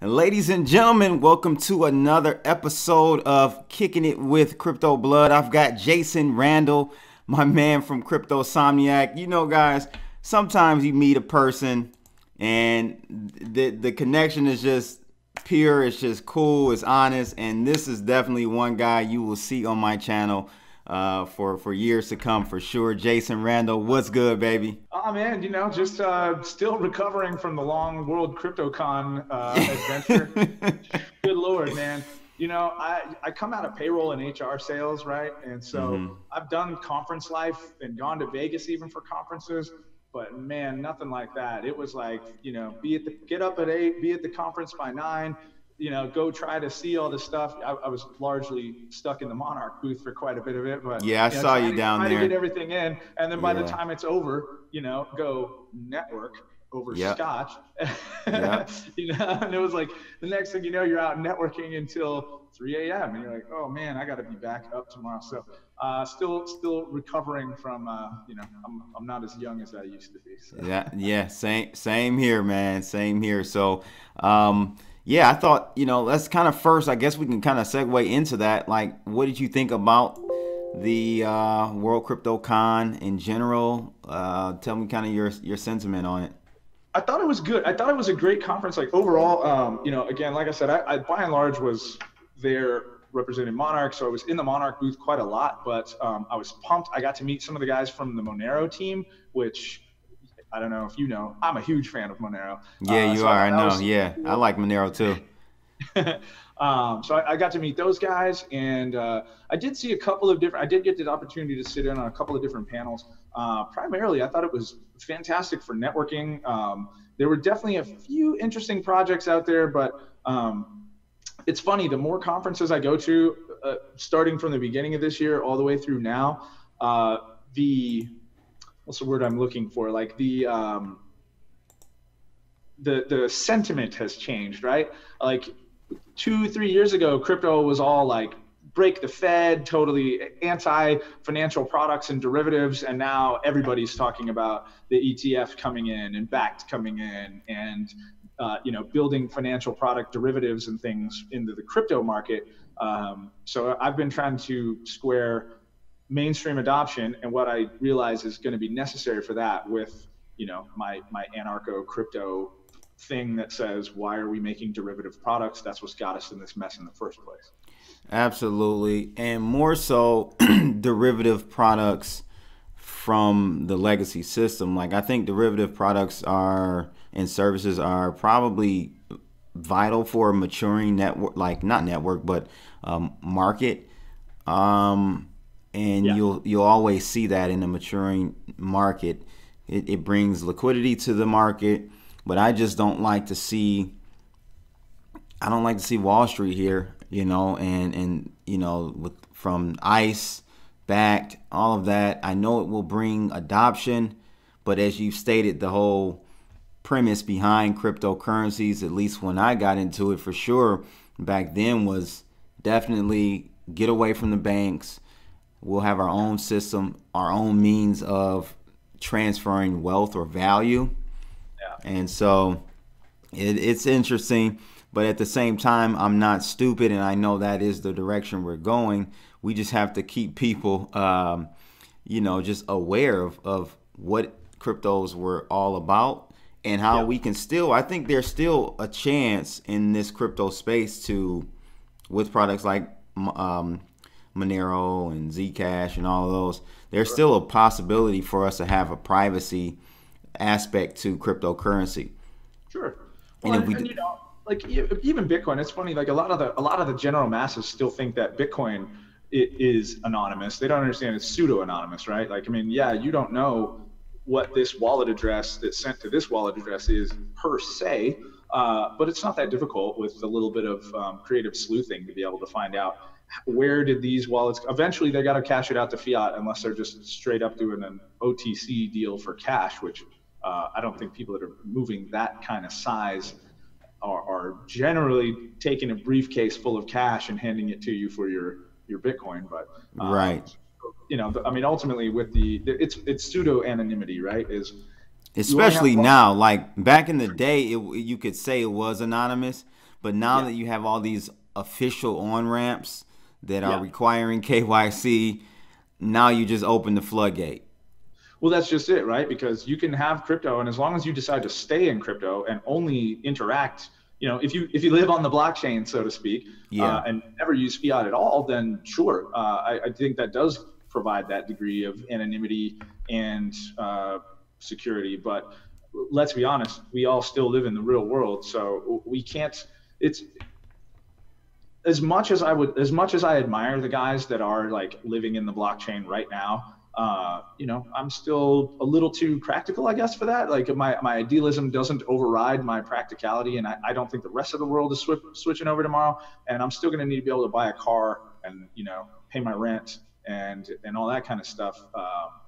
And ladies and gentlemen, welcome to another episode of Kicking It with Crypto Blood. I've got Jason Randle, my man from Cryptosomniac. You know, guys, sometimes you meet a person and the connection is just pure, it's just cool, it's honest, and this is definitely one guy you will see on my channel for years to come for sure. Jason Randle, what's good, baby? Oh man, just still recovering from the long World CryptoCon adventure. Good Lord, man. I come out of payroll and HR sales, right? And so I've done conference life and gone to Vegas even for conferences, but man, nothing like that. It was like, get up at 8, be at the conference by 9, go try to see all this stuff. I was largely stuck in the Monarch booth for quite a bit of it, but yeah, I saw you down there. Try to get everything in, and then by the time it's over, go network over scotch. Yep. And it was like the next thing you know, you're out networking until 3 a.m. and you're like, oh man, I got to be back up tomorrow. So still recovering from I'm not as young as I used to be. So. Yeah, same here, man. Same here. So yeah, I thought, let's kind of first, I guess we can kind of segue into that. Like, what did you think about the World CryptoCon in general? Tell me kind of your sentiment on it. I thought it was good. I thought it was a great conference. Like overall, again, like I said, I by and large was there representing Monarch. So I was in the Monarch booth quite a lot, but I was pumped. I got to meet some of the guys from the Monero team, which I don't know if you know, I'm a huge fan of Monero. Yeah, you are. I know. Yeah, I like Monero too. So I got to meet those guys, and I did see a couple of different. I did get the opportunity to sit in on a couple of different panels. Primarily, I thought it was fantastic for networking. There were definitely a few interesting projects out there, but it's funny. The more conferences I go to, starting from the beginning of this year all the way through now, what's the word I'm looking for? Like the sentiment has changed, right? Like 2-3 years ago, crypto was all like break the Fed, totally anti-financial products and derivatives, and now everybody's talking about the ETF coming in and BACT coming in, and building financial product derivatives and things into the crypto market. So I've been trying to square mainstream adoption and what I realize is going to be necessary for that with, my anarcho crypto thing that says, why are we making derivative products? That's what's got us in this mess in the first place. Absolutely. And more so derivative products from the legacy system. Like, I think derivative products and services are probably vital for a maturing network, like not network, but market. And you'll always see that in a maturing market. It brings liquidity to the market, but I just don't like to see. I don't like to see Wall Street here, from ICE, BACT, all of that. I know it will bring adoption, but as you've stated, the whole premise behind cryptocurrencies, at least when I got into it for sure back then, was definitely get away from the banks. We'll have our own system, our own means of transferring wealth or value. Yeah. And so it's interesting, but at the same time, I'm not stupid, and I know that is the direction we're going. We just have to keep people, just aware of what cryptos were all about and how we can still, I think there's still a chance in this crypto space with products like Monero and Zcash and all of those, there's still a possibility for us to have a privacy aspect to cryptocurrency. Sure. Well, and like even Bitcoin, it's funny. Like a lot of the general masses still think that Bitcoin is anonymous. They don't understand it's pseudo anonymous, right? Like, I mean, yeah, you don't know what this wallet address that's sent to this wallet address is per se, but it's not that difficult with a little bit of creative sleuthing to be able to find out where did these wallets. Eventually, they got to cash it out to fiat, unless they're just straight up doing an OTC deal for cash, which I don't think people that are moving that kind of size are generally taking a briefcase full of cash and handing it to you for your Bitcoin. But right. I mean, ultimately with it's pseudo anonymity, right? Especially now, like back in the day, you could say it was anonymous, But now that you have all these official on-ramps that are requiring KYC, now you just open the floodgate. Well, that's just it, right? Because you can have crypto, and as long as you decide to stay in crypto and only interact, if you live on the blockchain, so to speak, and never use fiat at all, then sure, I think that does provide that degree of anonymity and security. But let's be honest, we all still live in the real world, so we can't. It's as much as I admire the guys that are like living in the blockchain right now. I'm still a little too practical, I guess, for that. Like my idealism doesn't override my practicality, and I don't think the rest of the world is switching over tomorrow. And I'm still going to need to be able to buy a car and pay my rent and all that kind of stuff.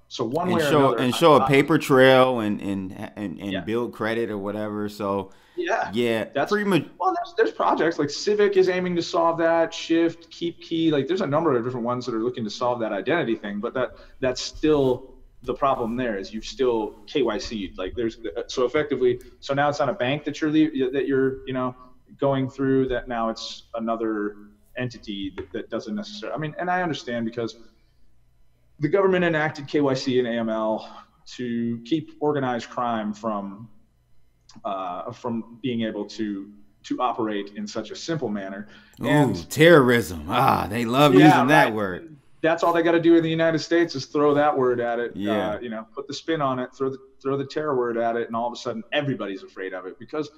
So one way or another, and show a paper trail and build credit or whatever. So that's pretty much. Well, there's projects like Civic is aiming to solve that. Shift, Keep Key, like there's a number of different ones that are looking to solve that identity thing. But that's still the problem. There is you've still KYC'd. Like so effectively. So now it's not a bank that you're going through. That now it's another entity that doesn't necessarily. I mean, and I understand because the government enacted KYC and AML to keep organized crime from being able to operate in such a simple manner. And terrorism. They love using that word. That's all they got to do in the United States is throw that word at it. Put the spin on it, throw the terror word at it, and all of a sudden everybody's afraid of it because,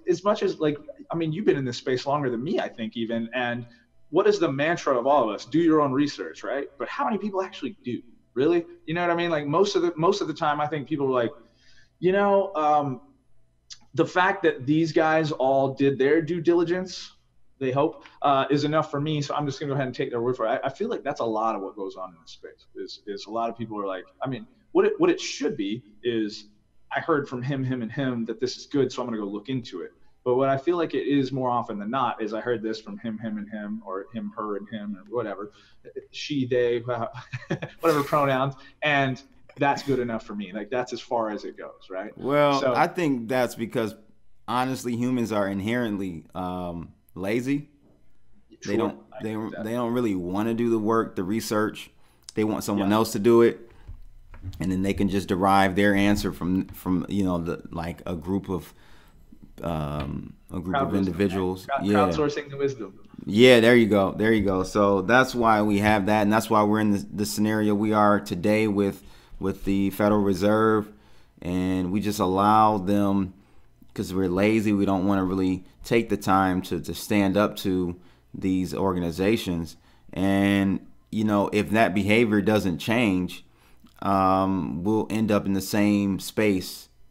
as much as you've been in this space longer than me, I think even, and what is the mantra of all of us? Do your own research, right? But how many people actually do? Really? You know what I mean? Like most of the time, I think people are like, the fact that these guys all did their due diligence, they hope, is enough for me. So I'm just gonna go ahead and take their word for it. I feel like that's a lot of what goes on in this space. Is a lot of people are like, what it should be is I heard from him and him that this is good, so I'm gonna go look into it. But what I feel like it is more often than not is I heard this from him and him, or him, her, and him, or whatever, she, they, whatever pronouns, and that's good enough for me. Like that's as far as it goes, right? Well, so, I think that's because honestly, humans are inherently lazy. They don't really want to do the work, the research. They want someone else to do it, and then they can just derive their answer from a group of individuals. Crowdsourcing the wisdom. Yeah, there you go. So that's why we have that, and that's why we're in the scenario we are today with the Federal Reserve, and we just allow them because we're lazy. We don't want to really take the time to stand up to these organizations, and if that behavior doesn't change, we'll end up in the same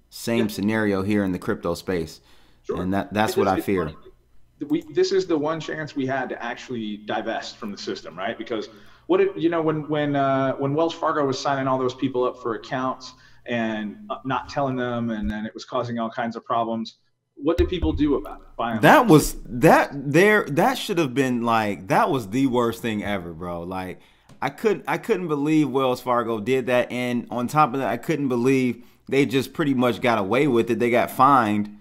scenario here in the crypto space. Sure. And that's what I fear. This is the one chance we had to actually divest from the system, right? Because when Wells Fargo was signing all those people up for accounts and not telling them, and then it was causing all kinds of problems, what did people do about it? That should have been that was the worst thing ever, bro. Like I couldn't believe Wells Fargo did that, and on top of that, I couldn't believe they just pretty much got away with it. They got fined.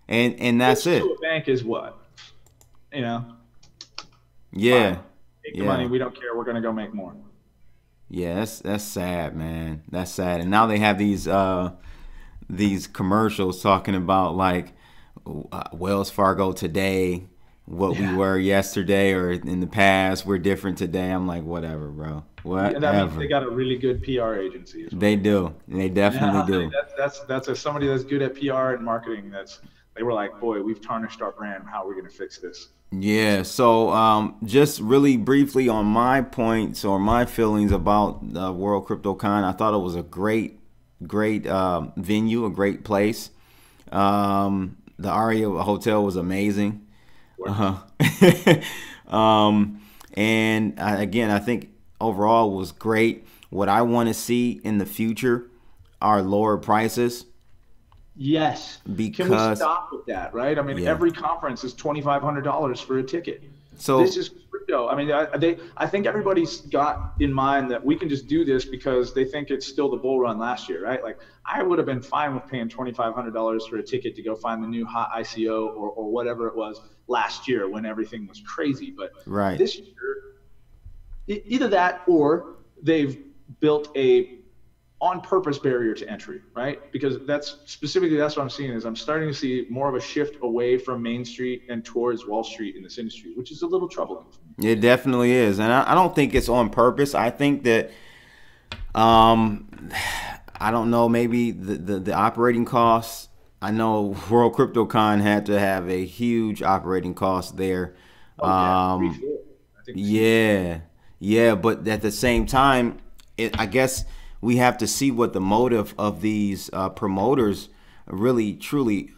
And that's it. A bank is what? Yeah. Take the money. We don't care. We're gonna go make more. Yeah, that's sad, man. That's sad. And now they have these commercials talking about Wells Fargo today, what we were yesterday or in the past. We're different today. I'm like, whatever, bro. Whatever. That means they got a really good PR agency. They do. They definitely do. That's somebody that's good at PR and marketing. They were like, boy, we've tarnished our brand. How are we going to fix this? Yeah. So just really briefly on my points or my feelings about the World CryptoCon, I thought it was a great venue, a great place. The Aria Hotel was amazing. And again, I think overall was great. What I want to see in the future are lower prices. Yes. Because can we stop with that, right? I mean, every conference is $2,500 for a ticket. So this crypto. I mean, I think everybody's got in mind that we can just do this because they think it's still the bull run last year, right? Like I would have been fine with paying $2,500 for a ticket to go find the new hot ICO or whatever it was last year when everything was crazy. But this year, either that or they've built a on purpose barrier to entry, right? Because that's what I'm seeing is I'm starting to see more of a shift away from Main Street and towards Wall Street in this industry, which is a little troubling for me. It definitely is. And I don't think it's on purpose. I think that, I don't know, maybe the operating costs. I know World CryptoCon had to have a huge operating cost there. Yeah, but at the same time, I guess we have to see what the motive of these promoters really, truly,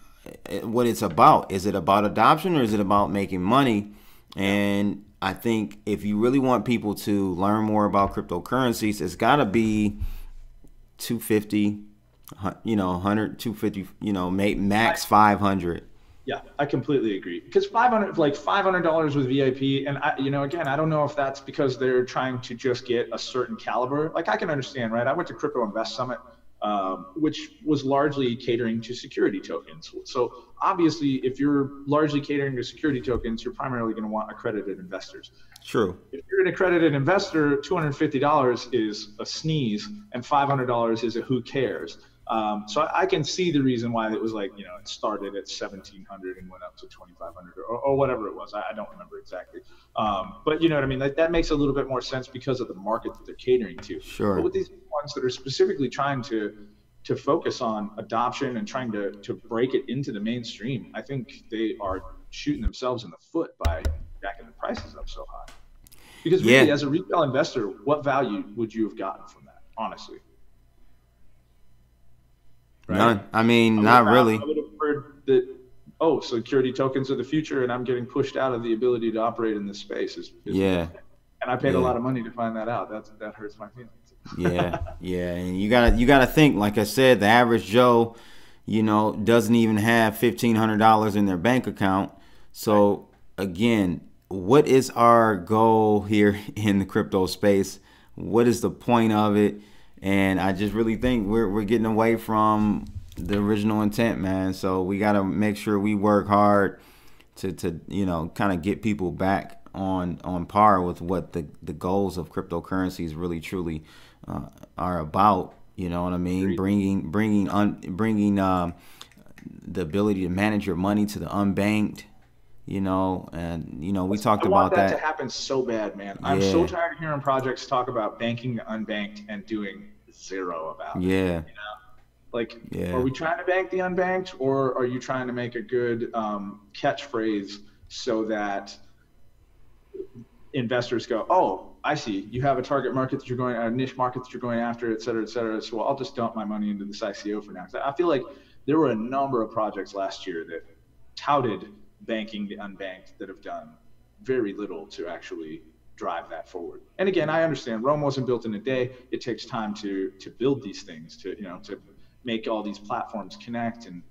what it's about. Is it about adoption or is it about making money? And I think if you really want people to learn more about cryptocurrencies, it's got to be 250, 100, 250, max 500. Yeah, I completely agree. Because $500 with VIP, and again, I don't know if that's because they're trying to just get a certain caliber. Like I can understand, right? I went to Crypto Invest Summit, which was largely catering to security tokens. So obviously, if you're largely catering to security tokens, you're primarily going to want accredited investors. True. If you're an accredited investor, $250 is a sneeze, and $500 is a who cares. So I can see the reason why it was like, it started at 1,700 and went up to 2,500 or whatever it was. I don't remember exactly. But you know what I mean? That makes a little bit more sense because of the market that they're catering to. Sure. But with these ones that are specifically trying to focus on adoption and trying to break it into the mainstream, I think they are shooting themselves in the foot by jacking the prices up so high. Because really, as a retail investor, what value would you have gotten from that, honestly? Right? None. I mean, not really. I would have heard that, security tokens are the future, and I'm getting pushed out of the ability to operate in this space. And I paid a lot of money to find that out. That hurts my feelings. And you gotta think. Like I said, the average Joe, doesn't even have $1,500 in their bank account. So again, what is our goal here in the crypto space? What is the point of it? And I just really think we're getting away from the original intent, man. So we got to make sure we work hard to kind of get people back on par with what the goals of cryptocurrencies really truly are about. You know what I mean? Bringing the ability to manage your money to the unbanked. We talked about that. I want that to happen so bad, man. I'm so tired of hearing projects talk about banking the unbanked and doing zero about it. Are we trying to bank the unbanked, or are you trying to make a good catchphrase so that investors go, oh, I see, you have a target market that you're going, a niche market that you're going after, et cetera, et cetera. So I'll just dump my money into this ICO for now. I feel like there were a number of projects last year that touted banking the unbanked that have done very little to actually drive that forward. And again, I understand Rome wasn't built in a day. It takes time to build these things, to make all these platforms connect and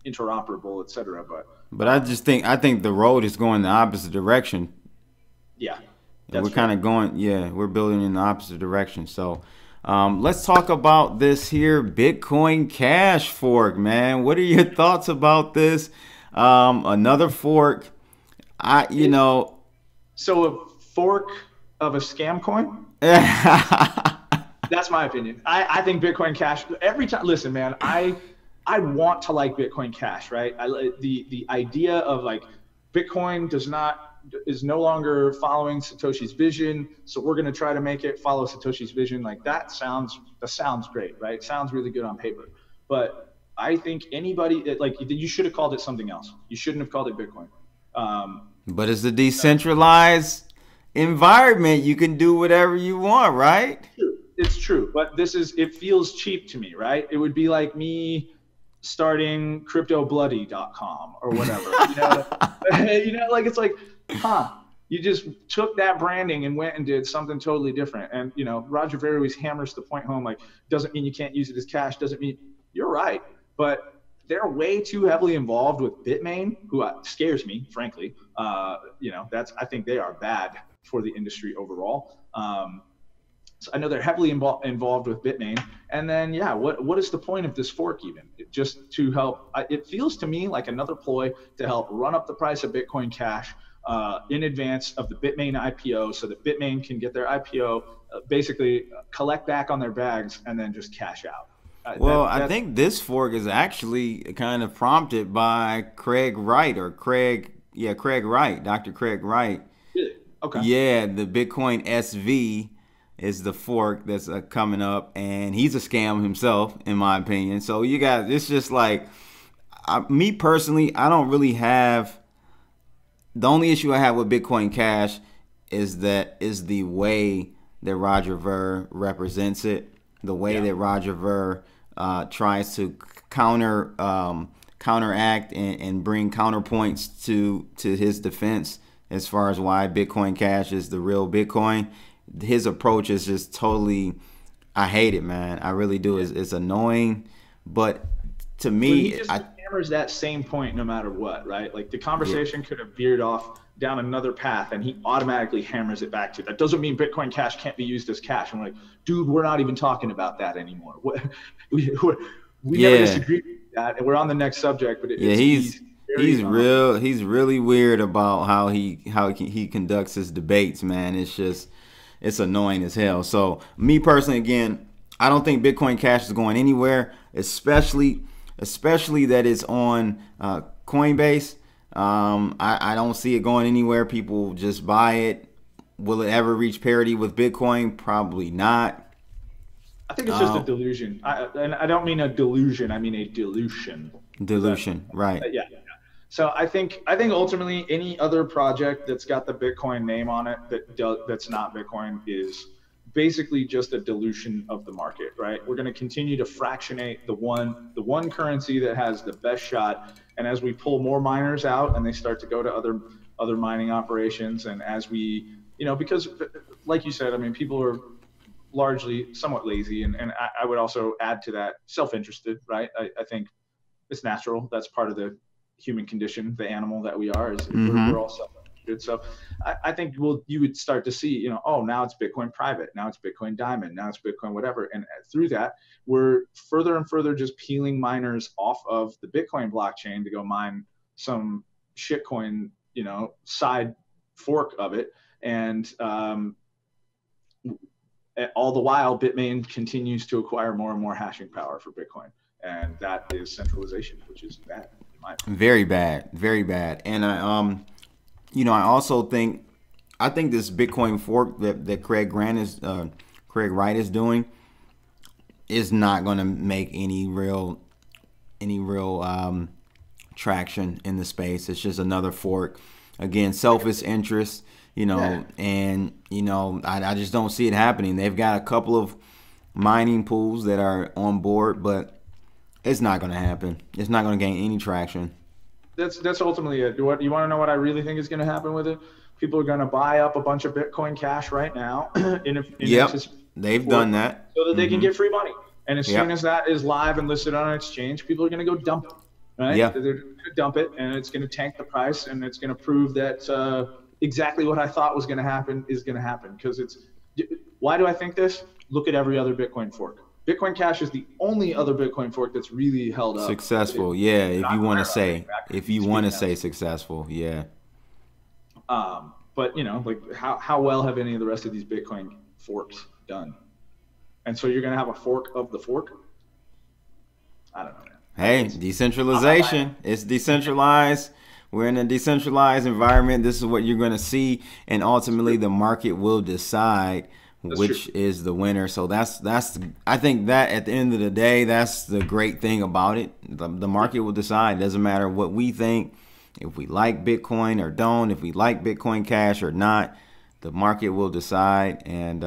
interoperable, et cetera. But I think the road is going the opposite direction. Yeah. We're kind of going, we're building in the opposite direction. So let's talk about this here Bitcoin Cash fork, man. What are your thoughts about this? Another fork. So a fork of a scam coin? That's my opinion. I think Bitcoin Cash, every time, listen, man, I want to like Bitcoin Cash, right? The idea of like Bitcoin is no longer following Satoshi's vision, so we're going to try to make it follow Satoshi's vision. Like that sounds great, right? It sounds really good on paper. But I think you should have called it something else. You shouldn't have called it Bitcoin. But it's a decentralized environment. You can do whatever you want, right? It's true. But it feels cheap to me, right? It would be like me starting cryptobloody.com or whatever. It's like, you just took that branding and went and did something totally different. And, Roger Ver always hammers the point home, like, doesn't mean you can't use it as cash, doesn't mean, you're right. But they're way too heavily involved with Bitmain, who scares me, frankly. You know, I think they are bad for the industry overall. So I know they're heavily involved with Bitmain. And then, yeah, what is the point of this fork even? Just to help, it feels to me like another ploy to help run up the price of Bitcoin Cash in advance of the Bitmain IPO, so that Bitmain can get their IPO, basically collect back on their bags and then just cash out. Well, I think this fork is actually kind of prompted by Craig Wright, Craig Wright, Dr. Craig Wright. Really? Okay. Yeah, the Bitcoin SV is the fork that's coming up, and he's a scam himself, in my opinion. So you guys, it's just like, me personally, I don't really have, the only issue I have with Bitcoin Cash is the way that Roger Ver represents it, the way that Roger Ver tries to counteract and bring counterpoints to his defense as far as why Bitcoin Cash is the real Bitcoin. His approach is just totally, I hate it, man. I really do. It's annoying, but to me, he just hammers that same point no matter what, right? Like the conversation could have veered off down another path, and he automatically hammers it back to that. Doesn't mean Bitcoin Cash can't be used as cash. I'm like, dude, we're not even talking about that anymore. We never disagree with that, and we're on the next subject. But he's really weird about how he conducts his debates, man. It's annoying as hell. So me personally, again, I don't think Bitcoin Cash is going anywhere, especially that it's on Coinbase. I don't see it going anywhere. People just buy it. Will it ever reach parity with Bitcoin? Probably not. I think it's just a delusion. And I don't mean a delusion. I mean a dilution. Dilution, right? Yeah. So I think ultimately any other project that's got the Bitcoin name on it that's not Bitcoin is basically just a dilution of the market, right? We're going to continue to fractionate the one currency that has the best shot, and as we pull more miners out and they start to go to other mining operations, and as we, you know, because like you said, I mean, people are largely somewhat lazy, and I would also add to that self-interested, right? I think it's natural. That's part of the human condition, the animal that we are, is we're all self-interested. So I think you would start to see, you know, oh, now it's Bitcoin private, now it's Bitcoin diamond, now it's Bitcoin whatever, and through that we're further and further just peeling miners off of the Bitcoin blockchain to go mine some shitcoin, you know, side fork of it, and all the while Bitmain continues to acquire more and more hashing power for Bitcoin, and that is centralization, which is bad. Very bad, very bad. And I also think this Bitcoin fork that Craig Wright is doing is not going to make any real traction in the space. It's just another fork. Again, selfish interest, and I just don't see it happening. They've got a couple of mining pools that are on board, but it's not going to happen. It's not going to gain any traction. That's ultimately it. You want to know what I really think is going to happen with it? People are going to buy up a bunch of Bitcoin Cash right now. They've done that. So that they can get free money. And as soon as that is live and listed on an exchange, people are going to go dump it. Right? Yeah. They're going to dump it, and it's going to tank the price, and it's going to prove that exactly what I thought was going to happen is going to happen. Because why do I think this? Look at every other Bitcoin fork. Bitcoin Cash is the only other Bitcoin fork that's really held up. Successful, if you want to say successful, yeah. But like how well have any of the rest of these Bitcoin forks done? And so you're gonna have a fork of the fork? I don't know, man. Hey, decentralization. It's decentralized. We're in a decentralized environment. This is what you're gonna see, and ultimately the market will decide which is the winner. So that's I think that at the end of the day, that's the great thing about it. The market will decide. It doesn't matter what we think, if we like Bitcoin or don't, if we like Bitcoin Cash or not, the market will decide, and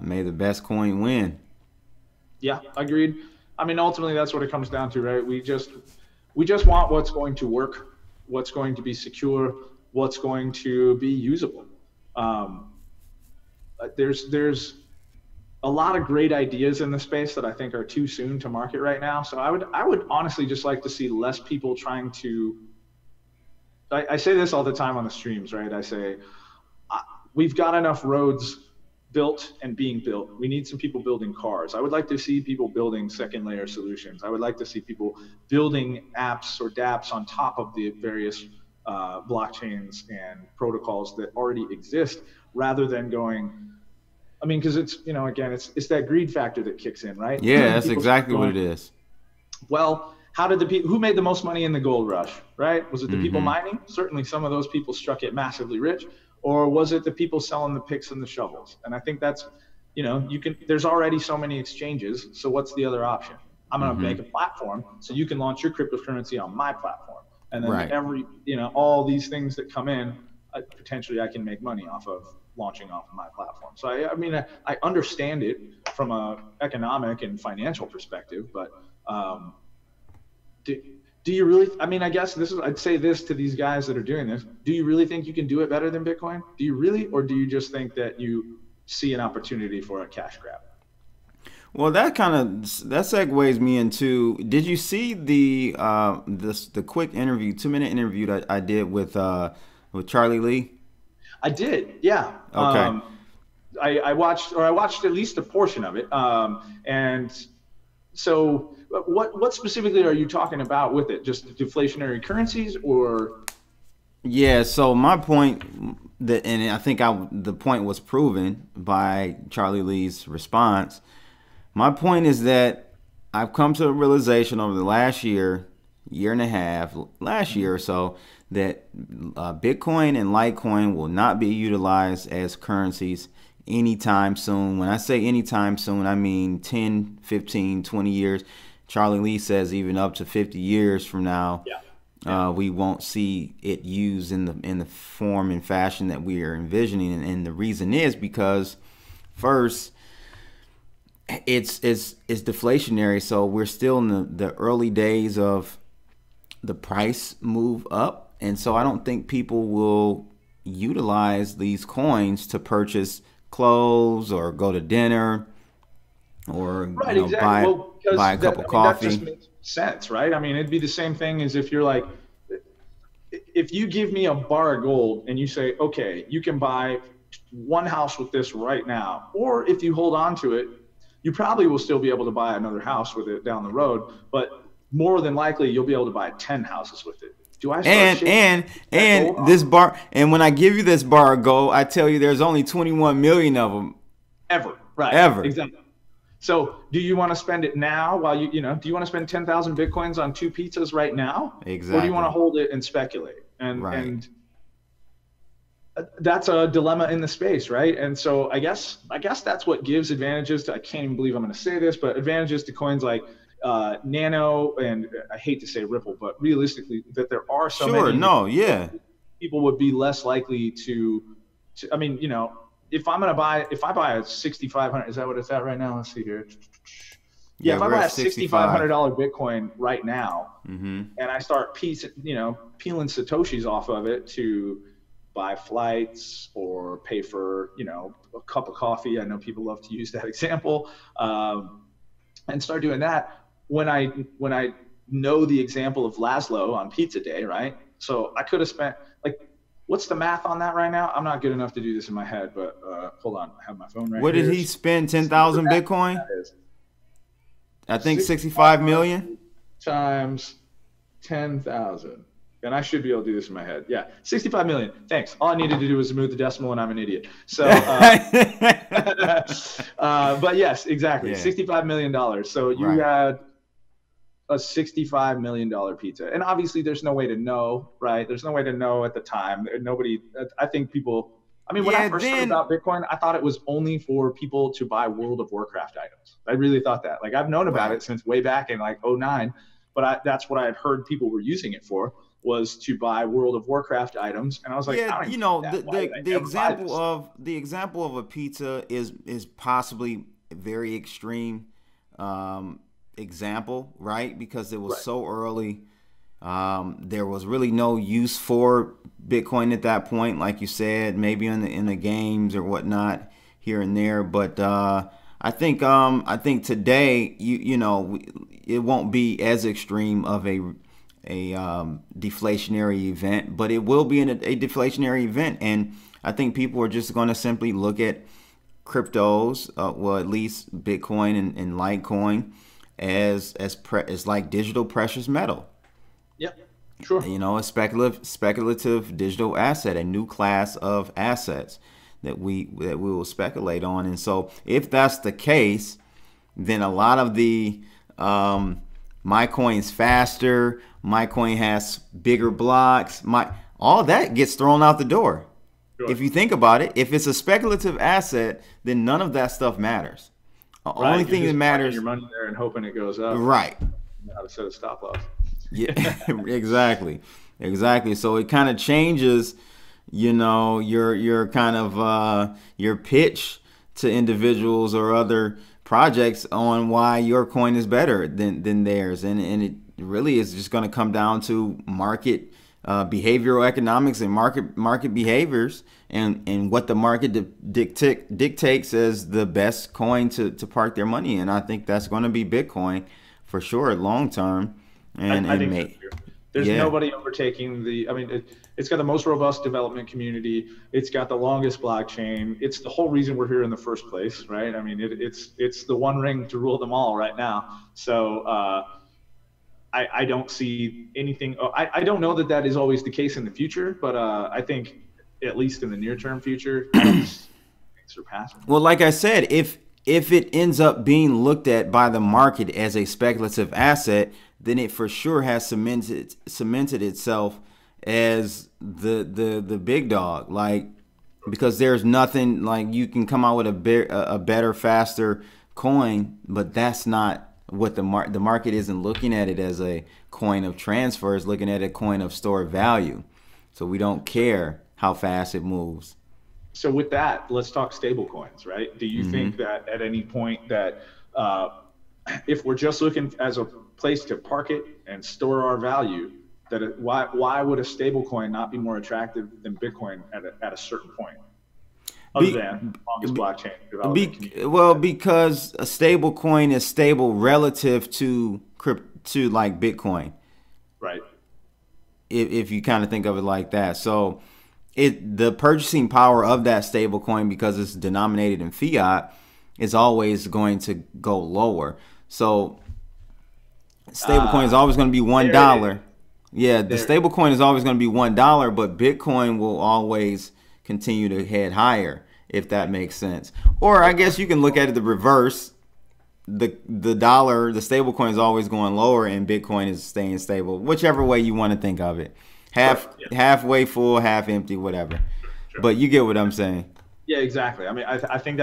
may the best coin win. Yeah, agreed. I mean, ultimately that's what it comes down to, right? We just want what's going to work, what's going to be secure, what's going to be usable. There's a lot of great ideas in the space that I think are too soon to market right now. So I would honestly just like to see less people trying to. I say this all the time on the streams, right? I say we've got enough roads built and being built. We need some people building cars. I would like to see people building second layer solutions. I would like to see people building apps or DApps on top of the various blockchains and protocols that already exist, rather than going, I mean, because it's, again, it's that greed factor that kicks in, right? Yeah, that's exactly what it is. Well, how did the people who made the most money in the gold rush, right? Was it the people mining? Certainly some of those people struck it massively rich. Or was it the people selling the picks and the shovels? And I think that's, there's already so many exchanges. So what's the other option? I'm going to make a platform so you can launch your cryptocurrency on my platform. And then all these things that come in, potentially I can make money off of launching off of my platform. So I understand it from a economic and financial perspective, but do you really, I guess I'd say this to these guys that are doing this. Do you really think you can do it better than Bitcoin? Do you really, or do you just think that you see an opportunity for a cash grab? Well, that segues me into, did you see the quick interview, 2-minute interview that I did with Charlie Lee? I did, yeah. Okay. I watched at least a portion of it. And so what specifically are you talking about with it? Just deflationary currencies, or? Yeah, so my point, and I think the point was proven by Charlie Lee's response. My point is that I've come to a realization over the last year and a half, last year or so, that Bitcoin and Litecoin will not be utilized as currencies anytime soon. When I say anytime soon, I mean 10, 15, 20 years. Charlie Lee says even up to 50 years from now, we won't see it used in the form and fashion that we are envisioning. And the reason is because, first, it's deflationary. So we're still in the early days of the price move up. And so I don't think people will utilize these coins to purchase clothes or go to dinner or buy a cup of coffee. That just makes sense, right? It'd be the same thing as if you're like, if you give me a bar of gold and you say, okay, you can buy one house with this right now, or if you hold on to it, you probably will still be able to buy another house with it down the road, but more than likely you'll be able to buy 10 houses with it. Do I start and this bar, and when I give you this bar of gold, I tell you there's only 21 million of them ever, right? Ever. Exactly. So do you want to spend it now while do you want to spend 10,000 Bitcoins on 2 pizzas right now? Exactly. Or do you want to hold it and speculate? And that's a dilemma in the space, right? And so I guess that's what gives advantages to, I can't even believe I'm going to say this, but advantages to coins like Nano, and I hate to say Ripple, but realistically that there are so many. People would be less likely to if I buy a $6,500, is that what it's at right now? Let's see here. If I buy a $6,500 Bitcoin right now, and I start peeling Satoshis off of it to buy flights or pay for, a cup of coffee. I know people love to use that example, and start doing that. When I know the example of Laszlo on Pizza Day, right? So I could have spent, what's the math on that right now? I'm not good enough to do this in my head, but hold on, I have my phone right here. What did he spend? 10,000 Bitcoin? I think 65 million times 10,000. And I should be able to do this in my head. Yeah, 65 million. Thanks. All I needed to do was move the decimal, and I'm an idiot. So, but yes, exactly. Yeah. $65 million. So you had a $65 million pizza. And obviously there's no way to know, right? There's no way to know at the time. I think people, when I first heard about Bitcoin, I thought it was only for people to buy World of Warcraft items. I really thought that. I've known about it since way back in 2009, but that's what I had heard people were using it for, was to buy World of Warcraft items. And I was like, the example of a pizza is possibly a very extreme example, right? Because it was so early. There was really no use for Bitcoin at that point, like you said, maybe in the games or whatnot here and there. But I I think today it won't be as extreme of a deflationary event, but it will be a deflationary event, and I think people are just going to simply look at cryptos, well, at least Bitcoin and Litecoin, as like digital precious metal. Yep, sure. A speculative digital asset, a new class of assets that we will speculate on. And so, if that's the case, then a lot of the my coin's faster, my coin has bigger blocks, all that gets thrown out the door. Sure. If you think about it, if it's a speculative asset, then none of that stuff matters. The only thing that matters, your money there and hoping it goes up. Right. You know how to set a stop loss. Yeah, exactly. So it kind of changes, your kind of your pitch to individuals or other projects on why your coin is better than theirs, and it really is just going to come down to market behavioral economics and market behaviors, and what the market dictates as the best coin to park their money in. I think that's going to be Bitcoin for sure, long term. And I think there's nobody overtaking the. I mean, it's got the most robust development community. It's got the longest blockchain. It's the whole reason we're here in the first place, right? I mean, it's the one ring to rule them all right now. So I don't see anything. I don't know that is always the case in the future, but I think at least in the near term future, it's surpassing. Well, like I said, if it ends up being looked at by the market as a speculative asset, then it for sure has cemented itself as the big dog. Like, because there's nothing like you can come out with a better, faster coin, but that's not what the market isn't looking at it as a coin of transfer. It's looking at a coin of stored value. So we don't care how fast it moves. So with that, let's talk stable coins, right? Do you think that at any point that if we're just looking as a place to park it and store our value, that why would a stable coin not be more attractive than Bitcoin at a certain point? Other than longest blockchain development. Well, because a stable coin is stable relative to like Bitcoin. Right. If you kind of think of it like that. So the purchasing power of that stable coin, because it's denominated in fiat, is always going to go lower. So stable coin is always going to be $1. Yeah, the stable coin is always going to be $1, but Bitcoin will always continue to head higher, if that makes sense. Or I guess you can look at it the reverse. The stable coin is always going lower and Bitcoin is staying stable, whichever way you want to think of it. Halfway full, half empty, whatever. Sure. But you get what I'm saying. Yeah, exactly. I mean, I think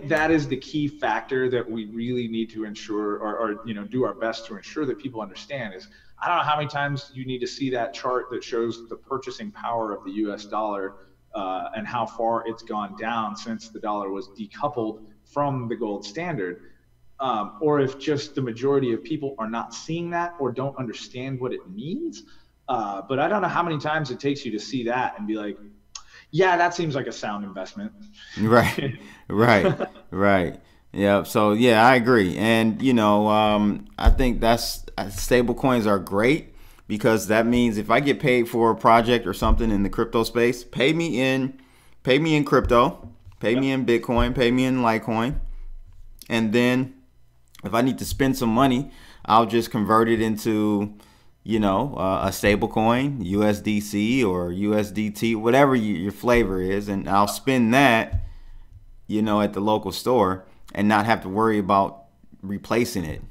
that is the key factor that we really need to ensure, or do our best to ensure that people understand is, I don't know how many times you need to see that chart that shows the purchasing power of the US dollar and how far it's gone down since the dollar was decoupled from the gold standard. Or if just the majority of people are not seeing that or don't understand what it means. But I don't know how many times it takes you to see that and be like, yeah, that seems like a sound investment. Right. Yeah. So yeah, I agree. And I think stable coins are great, because that means if I get paid for a project or something in the crypto space, pay me in crypto, pay me in Bitcoin, pay me in Litecoin. And then if I need to spend some money, I'll just convert it into a stable coin, USDC or USDT, whatever your flavor is, and I'll spend that, at the local store and not have to worry about replacing it.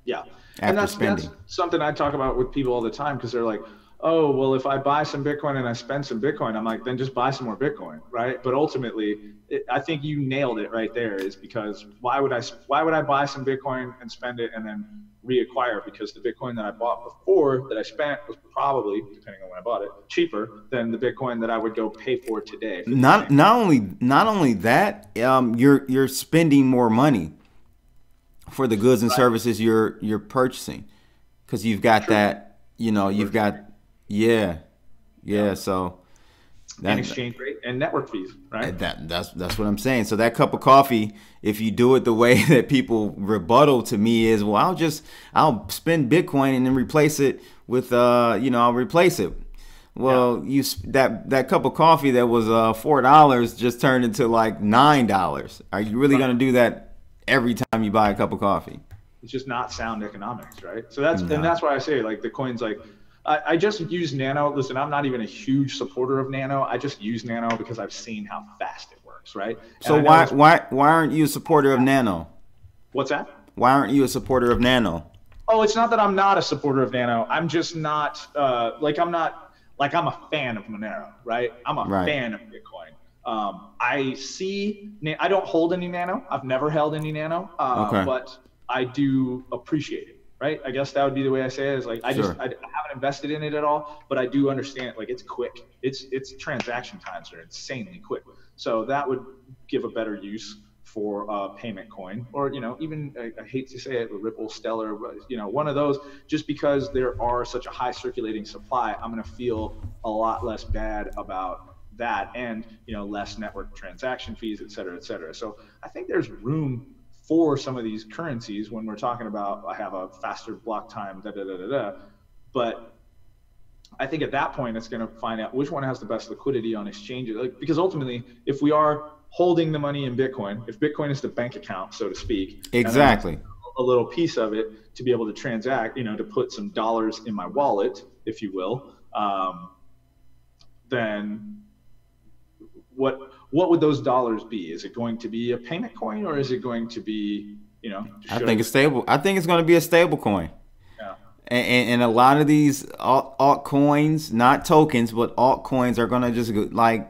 Yeah, and that's something I talk about with people all the time, because they're like, oh, well, if I buy some Bitcoin and I spend some Bitcoin, I'm like, then just buy some more Bitcoin, right? But ultimately, I think you nailed it right there, is because why would I buy some Bitcoin and spend it and then reacquire? Because the Bitcoin that I bought before that I spent was probably, depending on when I bought it, cheaper than the Bitcoin that I would go pay for today. Not only that, you're spending more money for the goods and services you're purchasing, because you've got that, you've got. Yeah. So and exchange rate and network fees, right? That's what I'm saying. So that cup of coffee, if you do it the way that people rebuttal to me is, well, I'll spend Bitcoin and then replace it with I'll replace it. Well, that cup of coffee that was $4 just turned into like $9. Are you really going to do that every time you buy a cup of coffee? It's just not sound economics, right? So that's why I say, like, the coins, like, I just use Nano. Listen, I'm not even a huge supporter of Nano. I just use Nano because I've seen how fast it works, right? So why aren't you a supporter of Nano? What's that? Why aren't you a supporter of Nano? Oh, it's not that I'm not a supporter of Nano. I'm just not I'm a fan of Monero, right? I'm a fan of Bitcoin. I don't hold any Nano. I've never held any Nano, but I do appreciate it. Right, I guess that would be the way I say it. Is like I haven't invested in it at all, but I do understand. Like, it's quick. Its transaction times are insanely quick. So that would give a better use for a payment coin, or even I hate to say it, Ripple, Stellar, one of those. Just because there are such a high circulating supply, I'm going to feel a lot less bad about that, and less network transaction fees, et cetera, et cetera. So I think there's room for some of these currencies when we're talking about, I have a faster block time, but I think at that point it's going to find out which one has the best liquidity on exchanges. Because ultimately, if we are holding the money in Bitcoin, if Bitcoin is the bank account, so to speak, exactly, a little piece of it to be able to transact, to put some dollars in my wallet, if you will, then what would those dollars be? Is it going to be a payment coin, or is it going to be, I think it's stable. I think it's going to be a stable coin. Yeah. And a lot of these altcoins, not tokens, but altcoins are going to just like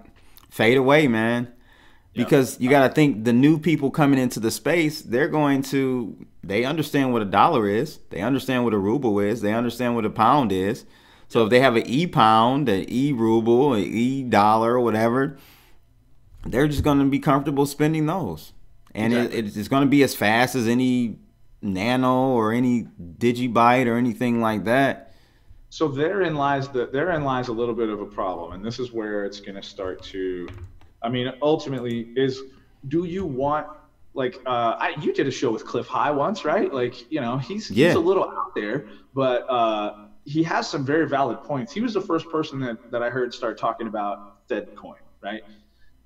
fade away, man. Because you got to think, the new people coming into the space, they understand what a dollar is. They understand what a ruble is. They understand what a pound is. So if they have an e-pound, an e-ruble, an e-dollar, or whatever, they're just going to be comfortable spending those. And it's going to be as fast as any Nano or any Digibyte or anything like that. So therein lies a little bit of a problem. And this is where it's going to start to, ultimately do you want, you did a show with Cliff High once, right? He's a little out there, but he has some very valid points. He was the first person that I heard start talking about Fed coin, right?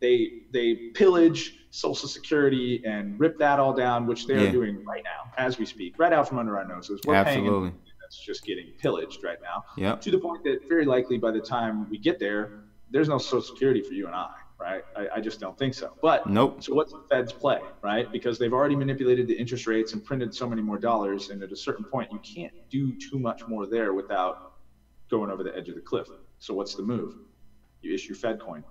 They pillage Social Security and rip that all down, which they are doing right now as we speak, right out from under our noses. We're paying that's just getting pillaged right now, to the point that very likely by the time we get there, there's no Social Security for you and I, right? I just don't think so. But so what's the Fed's play, right? Because they've already manipulated the interest rates and printed so many more dollars, and at a certain point, you can't do too much more there without going over the edge of the cliff. So what's the move? You issue Fed coin.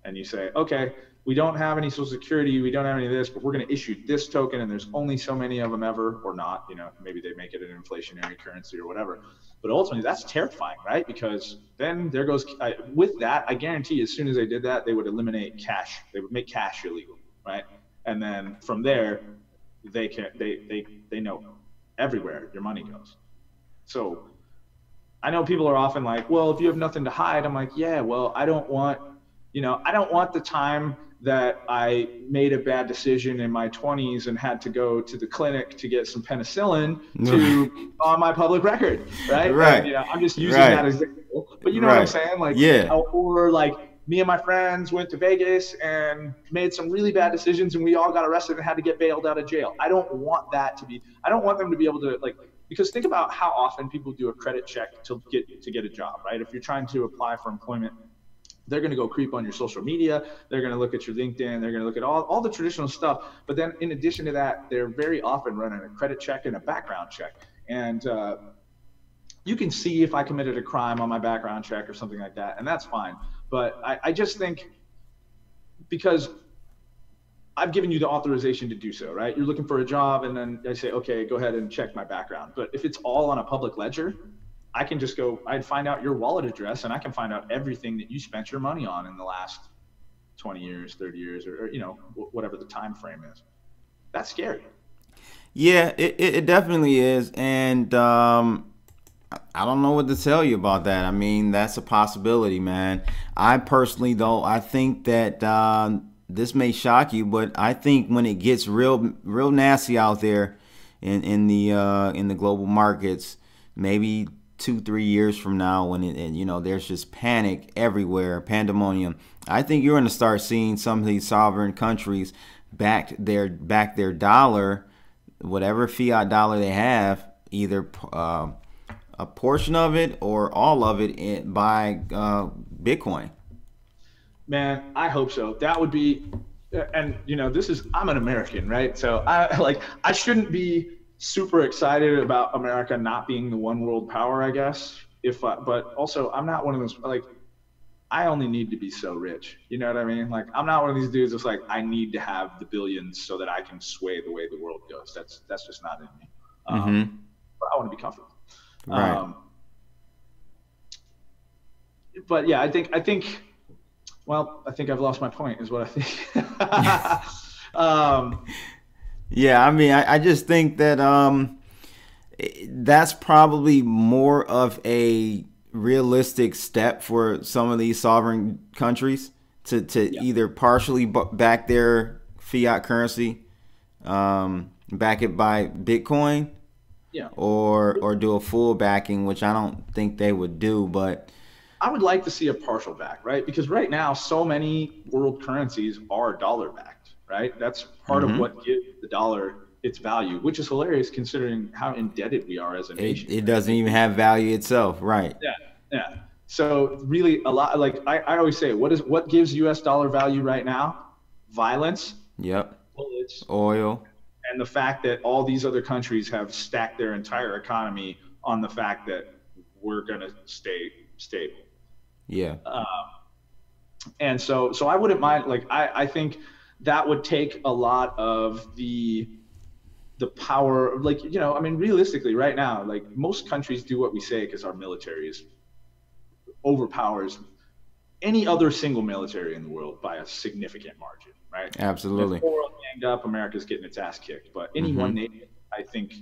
And you say, okay, we don't have any Social Security, we don't have any of this, but we're going to issue this token, and there's only so many of them ever, or not. Maybe they make it an inflationary currency or whatever. But ultimately, that's terrifying, right? Because then there goes with that. I guarantee, as soon as they did that, they would eliminate cash. They would make cash illegal, right? And then from there, they know everywhere your money goes. So I know people are often like, well, if you have nothing to hide, I'm like, yeah, well, I don't want the time that I made a bad decision in my 20s and had to go to the clinic to get some penicillin on my public record, right? Right. And, I'm just using that as example. But you know what I'm saying? Or me and my friends went to Vegas and made some really bad decisions, and we all got arrested and had to get bailed out of jail. I don't want them to be able to, because think about how often people do a credit check to get a job, right? If you're trying to apply for employment, they're going to go creep on your social media. They're going to look at your LinkedIn. They're going to look at all the traditional stuff. But then in addition to that, they're very often running a credit check and a background check. And you can see if I committed a crime on my background check or something like that, and that's fine. But I just think, because I've given you the authorization to do so, right? You're looking for a job, and then I say, okay, go ahead and check my background. But if it's all on a public ledger, I can just I'd find out your wallet address, and I can find out everything that you spent your money on in the last 20 years, 30 years, or whatever the time frame is. That's scary. Yeah, it definitely is. And I don't know what to tell you about that. I mean, that's a possibility, man. I personally, though, I think that this may shock you, but I think when it gets real nasty out there in the global markets, maybe 2-3 years from now, when there's just panic everywhere, pandemonium, I think you're going to start seeing some of these sovereign countries back their dollar, whatever fiat dollar they have, either a portion of it or all of it by Bitcoin. Man, I hope so. That would be, and I'm an American, right? So I shouldn't be super excited about America not being the one world power, I guess. But also I'm not one of those, like, I only need to be so rich. You know what I mean? Like, I'm not one of these dudes that's like, I need to have the billions so that I can sway the way the world goes. That's just not in me. But I want to be comfortable. Right. But yeah, I think I've lost my point is what I think. Yeah, I mean, I just think that that's probably more of a realistic step for some of these sovereign countries to either partially back their fiat currency, back it by Bitcoin, or do a full backing, which I don't think they would do, but I would like to see a partial back, right? Because right now, so many world currencies are dollar backed, right? That's part of what gives the dollar its value, which is hilarious considering how indebted we are as a nation. It doesn't even have value itself, right? Yeah. So really, a lot, like I always say, what gives U.S. dollar value right now? Violence. Yep. Bullets. Oil. And the fact that all these other countries have stacked their entire economy on the fact that we're going to stay stable. Yeah. And so I wouldn't mind, like, I think that would take a lot of the power, like, I mean, realistically right now, like, most countries do what we say because our military overpowers any other single military in the world by a significant margin, right? Absolutely. If we're all ganged up, America's getting its ass kicked. But any one nation, I think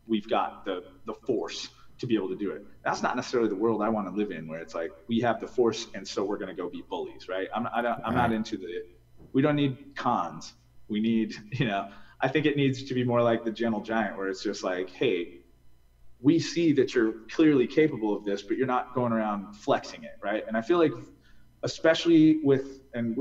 we've got the force to be able to do it. That's not necessarily the world I want to live in, where it's like we have the force and so we're going to go be bullies, right? I'm not into we don't need cons. We need, I think it needs to be more like the Gentle Giant, where it's just like, hey, we see that you're clearly capable of this, but you're not going around flexing it, right? And I feel like, especially I'm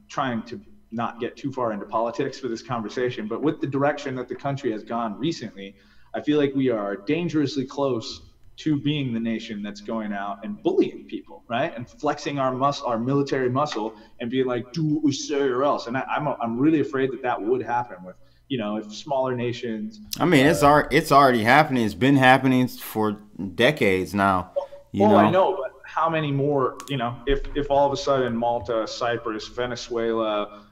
trying to not get too far into politics for this conversation, but with the direction that the country has gone recently, I feel like we are dangerously close to being the nation that's going out and bullying people, right? And flexing our military muscle and being like, do what we say or else. And I'm really afraid that would happen with, if smaller nations. I mean, it's already happening. It's been happening for decades now. I know, but how many more? If all of a sudden Malta, Cyprus, Venezuela,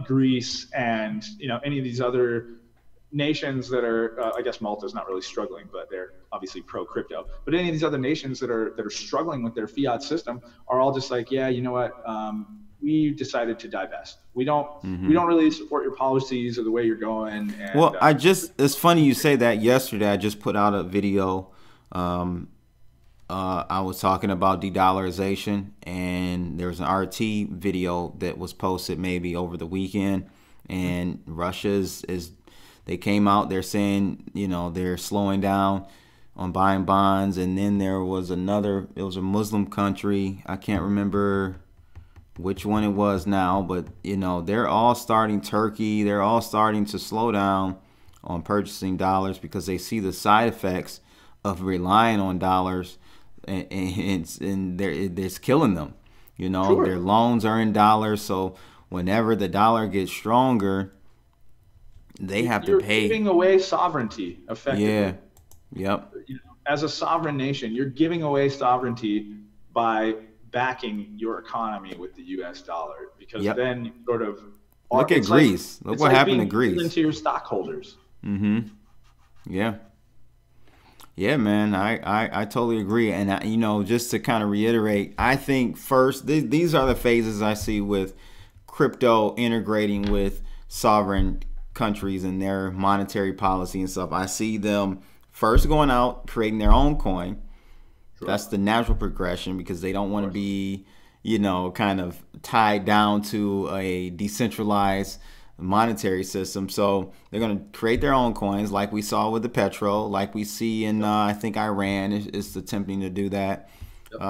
Greece, and any of these other nations that are, I guess Malta's not really struggling, but they're obviously pro crypto. But any of these other nations that are struggling with their fiat system are all just like, yeah, you know what? We decided to divest. We don't really support your policies or the way you're going. And, well, it's funny you say that. Yesterday, I just put out a video. I was talking about de-dollarization, and there's an RT video that was posted maybe over the weekend, and Russia's they came out, they're saying, they're slowing down on buying bonds. And then there was it was a Muslim country. I can't remember which one it was now, but they're all starting, Turkey, they're all starting to slow down on purchasing dollars because they see the side effects of relying on dollars, and it's killing them. Sure. Their loans are in dollars, so whenever the dollar gets stronger, they have to pay. You're giving away sovereignty, effectively. Yeah. Yep. As a sovereign nation, you're giving away sovereignty by backing your economy with the U.S. dollar, because then you sort of look at Greece. Look what happened to Greece. Into your stockholders. Yeah. Yeah, man. I totally agree. And just to kind of reiterate, I think first these are the phases I see with crypto integrating with sovereign countries and their monetary policy and stuff. I see them first going out, creating their own coin. Sure. That's the natural progression because they don't want to be, you know, kind of tied down to a decentralized monetary system. So they're going to create their own coins like we saw with the petro, like we see in, I think Iran is attempting to do that. Yep.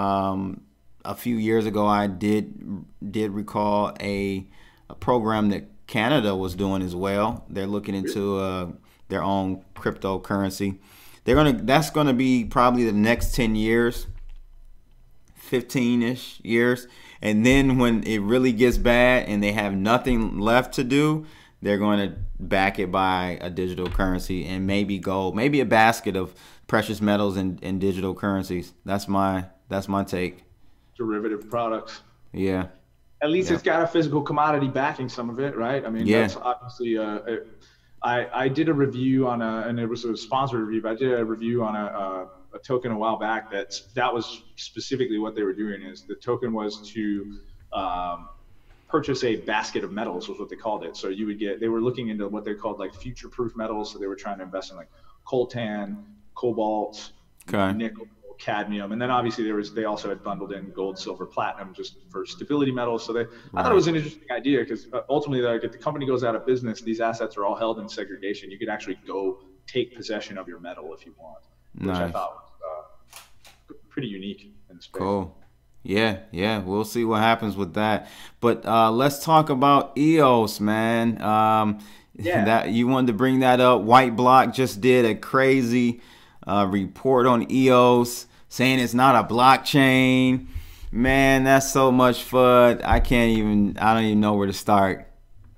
A few years ago, I did recall a program that Canada was doing as well. They're looking into their own cryptocurrency. That's gonna be probably the next 10 years, 15-ish years, and then when it really gets bad and they have nothing left to do, they're going to back it by a digital currency and maybe gold, maybe a basket of precious metals and digital currencies. That's my take. Derivative products. Yeah. At least it's got a physical commodity backing some of it, right? I mean, that's obviously. I did a review on and it was a sponsored review, but I did a review on a token a while back that was specifically what they were doing. Is the token was to purchase a basket of metals, was what they called it. So you would they were looking into what they called like future-proof metals. So they were trying to invest in like coltan, cobalt, nickel, cadmium, and then obviously they also had bundled in gold, silver, platinum just for stability metals. So I thought it was an interesting idea because ultimately, like, if the company goes out of business, these assets are all held in segregation. You could actually go take possession of your metal if you want, which I thought was pretty unique in the space. Cool. Yeah, we'll see what happens with that. But let's talk about EOS, man. That you wanted to bring that up. White Block just did a crazy report on EOS, saying it's not a blockchain. Man, that's so much fun. I don't even know where to start.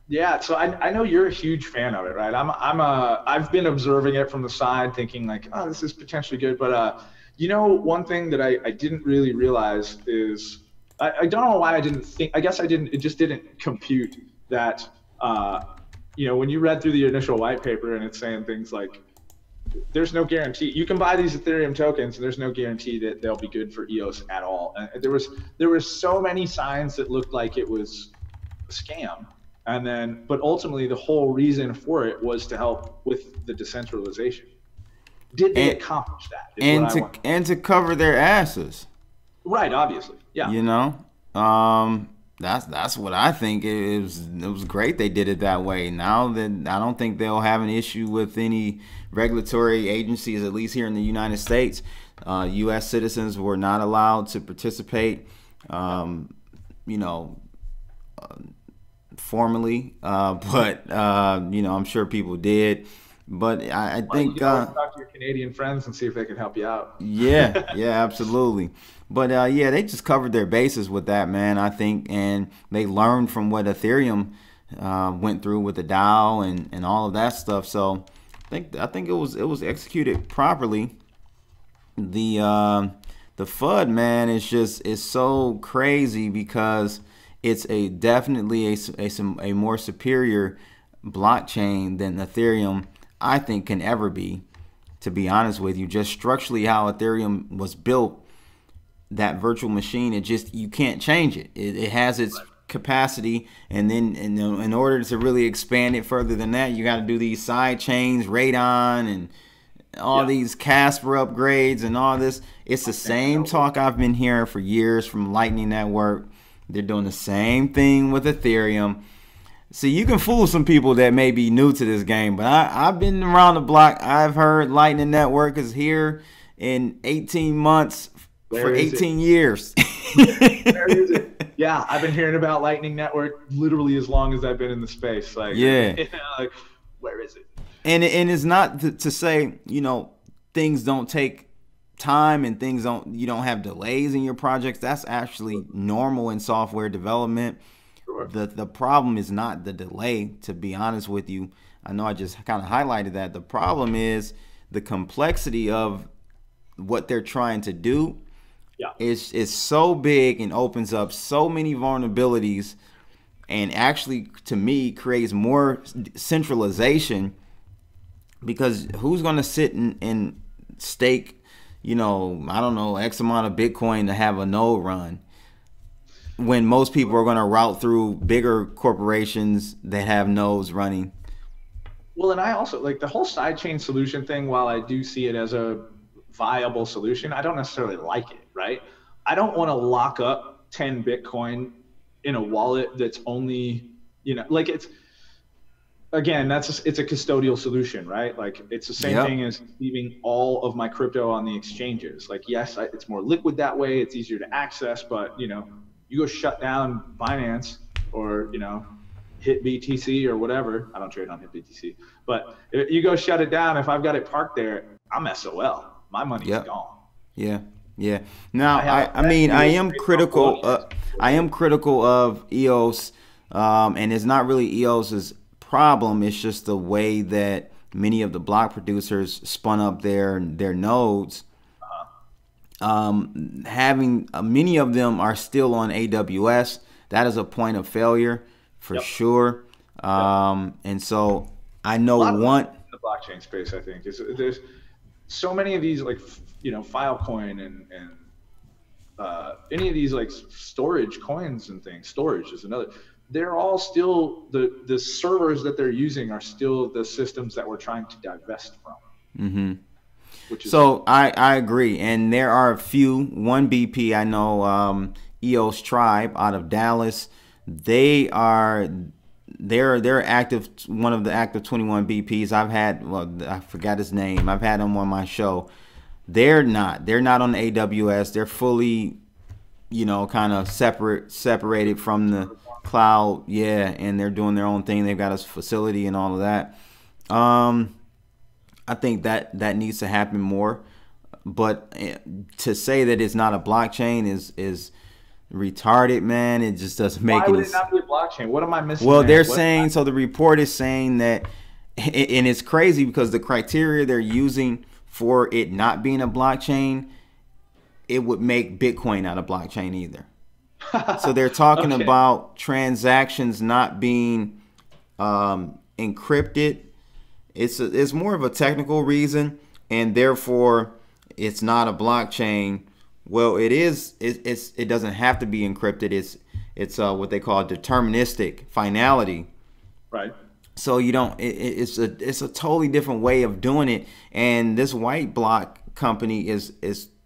Yeah, so I know you're a huge fan of it, right? I've been observing it from the side, thinking like, oh, this is potentially good. But you know, one thing that I didn't really realize is I don't know why I didn't think. I guess I didn't. It just didn't compute that. You know, when you read through the initial white paper and it's saying things like, there's no guarantee. You can buy these Ethereum tokens, and there's no guarantee that they'll be good for EOS at all. And there was so many signs that looked like it was a scam. And then, but ultimately, the whole reason for it was to help with the decentralization. Did they accomplish that? And to cover their asses. Right. Obviously. Yeah. You know. That's what I think. It was great they did it that way. Now that I don't think they'll have an issue with any regulatory agencies, at least here in the United States. U.S. citizens were not allowed to participate, you know, formally, but you know, I'm sure people did. But I think you can talk to your Canadian friends and see if they can help you out. Yeah, absolutely. But yeah, they just covered their bases with that, man. I think, and they learned from what Ethereum went through with the DAO and all of that stuff. So I think it was executed properly. The FUD, man, is so crazy because it's definitely a more superior blockchain than Ethereum, I think, can ever be. To be honest with you, just structurally how Ethereum was built, that virtual machine, you can't change it. It has its capacity, and then in order to really expand it further than that, you got to do these side chains, Radon, and all these Casper upgrades and all this. It's the same talk I've been hearing for years from Lightning Network. They're doing the same thing with Ethereum. See, you can fool some people that may be new to this game, but I've been around the block. I've heard Lightning Network is here in 18 months for 18 years. Where is it? Yeah, I've been hearing about Lightning Network literally as long as I've been in the space. Like, yeah. You know, like, where is it? And it's not to say, you know, things don't take time and you don't have delays in your projects. That's actually normal in software development. Sure. The problem is not the delay, to be honest with you. I know I just kind of highlighted that. The problem is the complexity of what they're trying to do. Is so big and opens up so many vulnerabilities, and actually, to me, creates more centralization, because who's going to sit and stake, you know, I don't know, X amount of Bitcoin to have a node run, when most people are going to route through bigger corporations that have nodes running? Well, and I also like the whole sidechain solution thing. While I do see it as a viable solution, I don't necessarily like it, right? I don't want to lock up 10 Bitcoin in a wallet that's only, like it's, again, it's a custodial solution, right? Like it's the same thing Yep. as leaving all of my crypto on the exchanges. Like, yes, it's more liquid that way. It's easier to access, but you go shut down Binance or, hit BTC or whatever. I don't trade on hit BTC, but if you go shut it down. If I've got it parked there, I'm SOL. My money's Yep. gone. Yeah. Yeah. Now, I that mean, I EOS am trade critical. portfolio. I am critical of EOS, and it's not really EOS's problem. It's just the way that many of the block producers spun up their nodes. Having many of them are still on AWS. That is a point of failure for Yep. sure. Yep. And so I A know lot of one. in the blockchain space, I think, there's so many of these, like, Filecoin and any of these like storage coins and things. Storage is another. They're all still the servers that they're using are still the systems that we're trying to divest from. Mm-hmm. Which is So I agree, and there are a few. One BP I know, EOS Tribe out of Dallas. They're active. One of the active 21 BPs I've had. Well, I forgot his name. I've had him on my show. They're not on AWS. They're fully, kind of separated from the cloud. Yeah, and they're doing their own thing. They've got a facility and all of that. I think that needs to happen more. But to say that it's not a blockchain is retarded, man. It just doesn't make why any would it not be a blockchain? What am I missing? Well, there? they're saying, so the report is saying that, and it's crazy because the criteria they're using for it not being a blockchain, it would make Bitcoin not a blockchain either. So they're talking Okay. about transactions not being encrypted. It's more of a technical reason, and therefore it's not a blockchain. Well, it is. It doesn't have to be encrypted. It's what they call deterministic finality. Right. So you don't. It's a totally different way of doing it. And this white block company is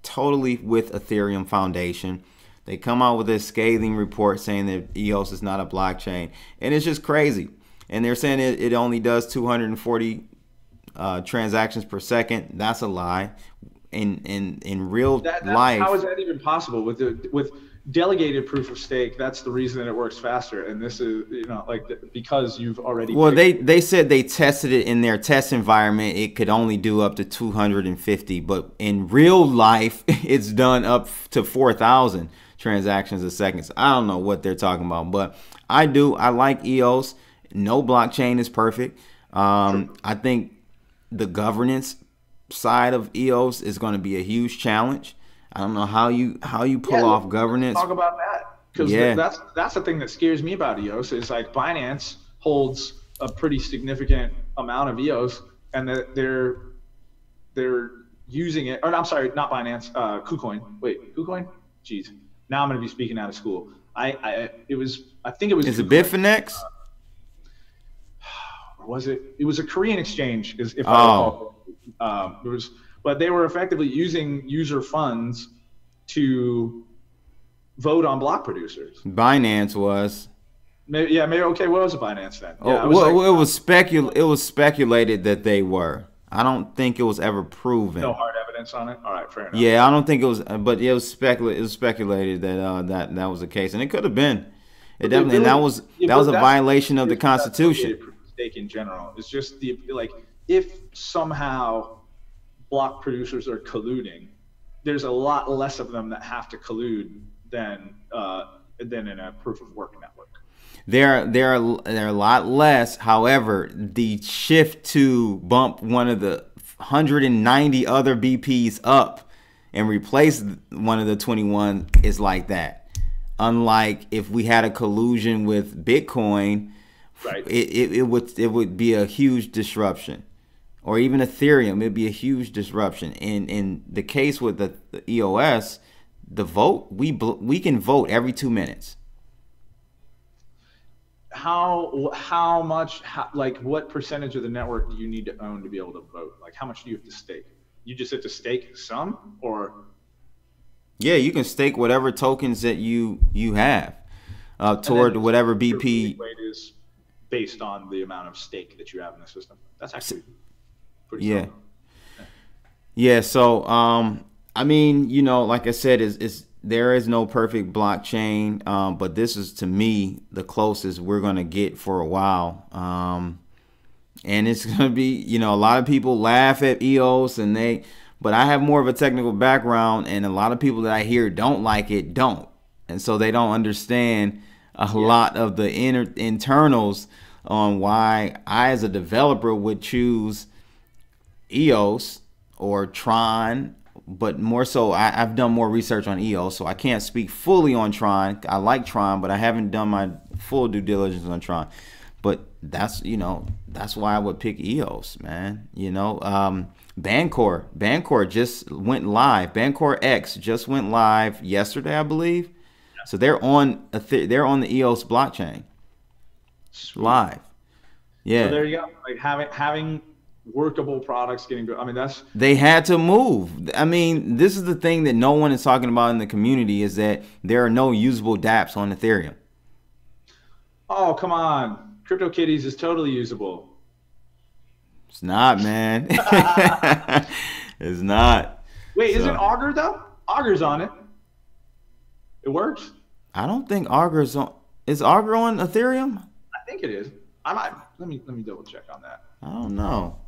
totally with Ethereum Foundation. They come out with this scathing report saying that EOS is not a blockchain, and it's just crazy. And they're saying it only does 240 transactions per second. That's a lie. In real life, how is that even possible with delegated proof of stake? That's the reason that it works faster. And this is because you've already. Well, they said they tested it in their test environment. It could only do up to 250, but in real life, it's done up to 4,000 transactions a second. So I don't know what they're talking about, but I like EOS. No blockchain is perfect. I think the governance side of EOS is going to be a huge challenge. I don't know how you pull off governance. Talk about that, because that's the thing that scares me about EOS is like Binance holds a pretty significant amount of EOS, and that they're using it. Or I'm sorry, not Binance. KuCoin. Wait, KuCoin? Jeez. Now I'm going to be speaking out of school. I think it was. Is it KuCoin. Bitfinex? Or was it? It was a Korean exchange, if I recall. But they were effectively using user funds to vote on block producers. Binance was. Maybe okay. What was a Binance then? Yeah, it was speculated that they were. I don't think it was ever proven. No hard evidence on it. All right, fair enough. Yeah, I don't think it was, but it was speculated that that was the case, and it could have been. It definitely, and that was a violation of the Constitution. Stake in general is just if somehow block producers are colluding, there's a lot less of them that have to collude than in a proof of work network. There are a lot less. However, the shift to bump one of the 190 other BPs up and replace one of the 21 is like that. Unlike if we had a collusion with Bitcoin, right? It would be a huge disruption. Or even Ethereum, it'd be a huge disruption. In the case with the EOS, the vote, we can vote every 2 minutes. like what percentage of the network do you need to own to be able to vote? Like how much do you have to stake? You just have to stake some, or? Yeah, you can stake whatever tokens that you have toward whatever BP. Weight is based on the amount of stake that you have in the system. That's actually pretty yeah. strong. Yeah. So I mean, you know, like I said, there is no perfect blockchain, but this is, to me, the closest we're gonna get for a while. And it's gonna be, you know, a lot of people laugh at EOS but I have more of a technical background, and a lot of people that I hear don't like it don't, and so they don't understand a lot of the internals on why I, as a developer, would choose EOS or Tron. But more so, I've done more research on EOS, so I can't speak fully on Tron. I like Tron, but I haven't done my full due diligence on Tron. But that's, you know, that's why I would pick EOS, man. You know, Bancor just went live. Bancor X just went live yesterday, I believe. So they're on the EOS blockchain. Sweet. Live. Yeah. So there you go. Like having workable products getting good. I mean, they had to move. I mean, this is the thing that no one is talking about in the community, is that there are no usable DApps on Ethereum. Oh, come on. CryptoKitties is totally usable. It's not, man. It's not. Wait, isn't Augur though? Augur's on it. It works. I don't think Augur's on. Is Augur on Ethereum? I think it is. I might. Let me double check on that. I don't know.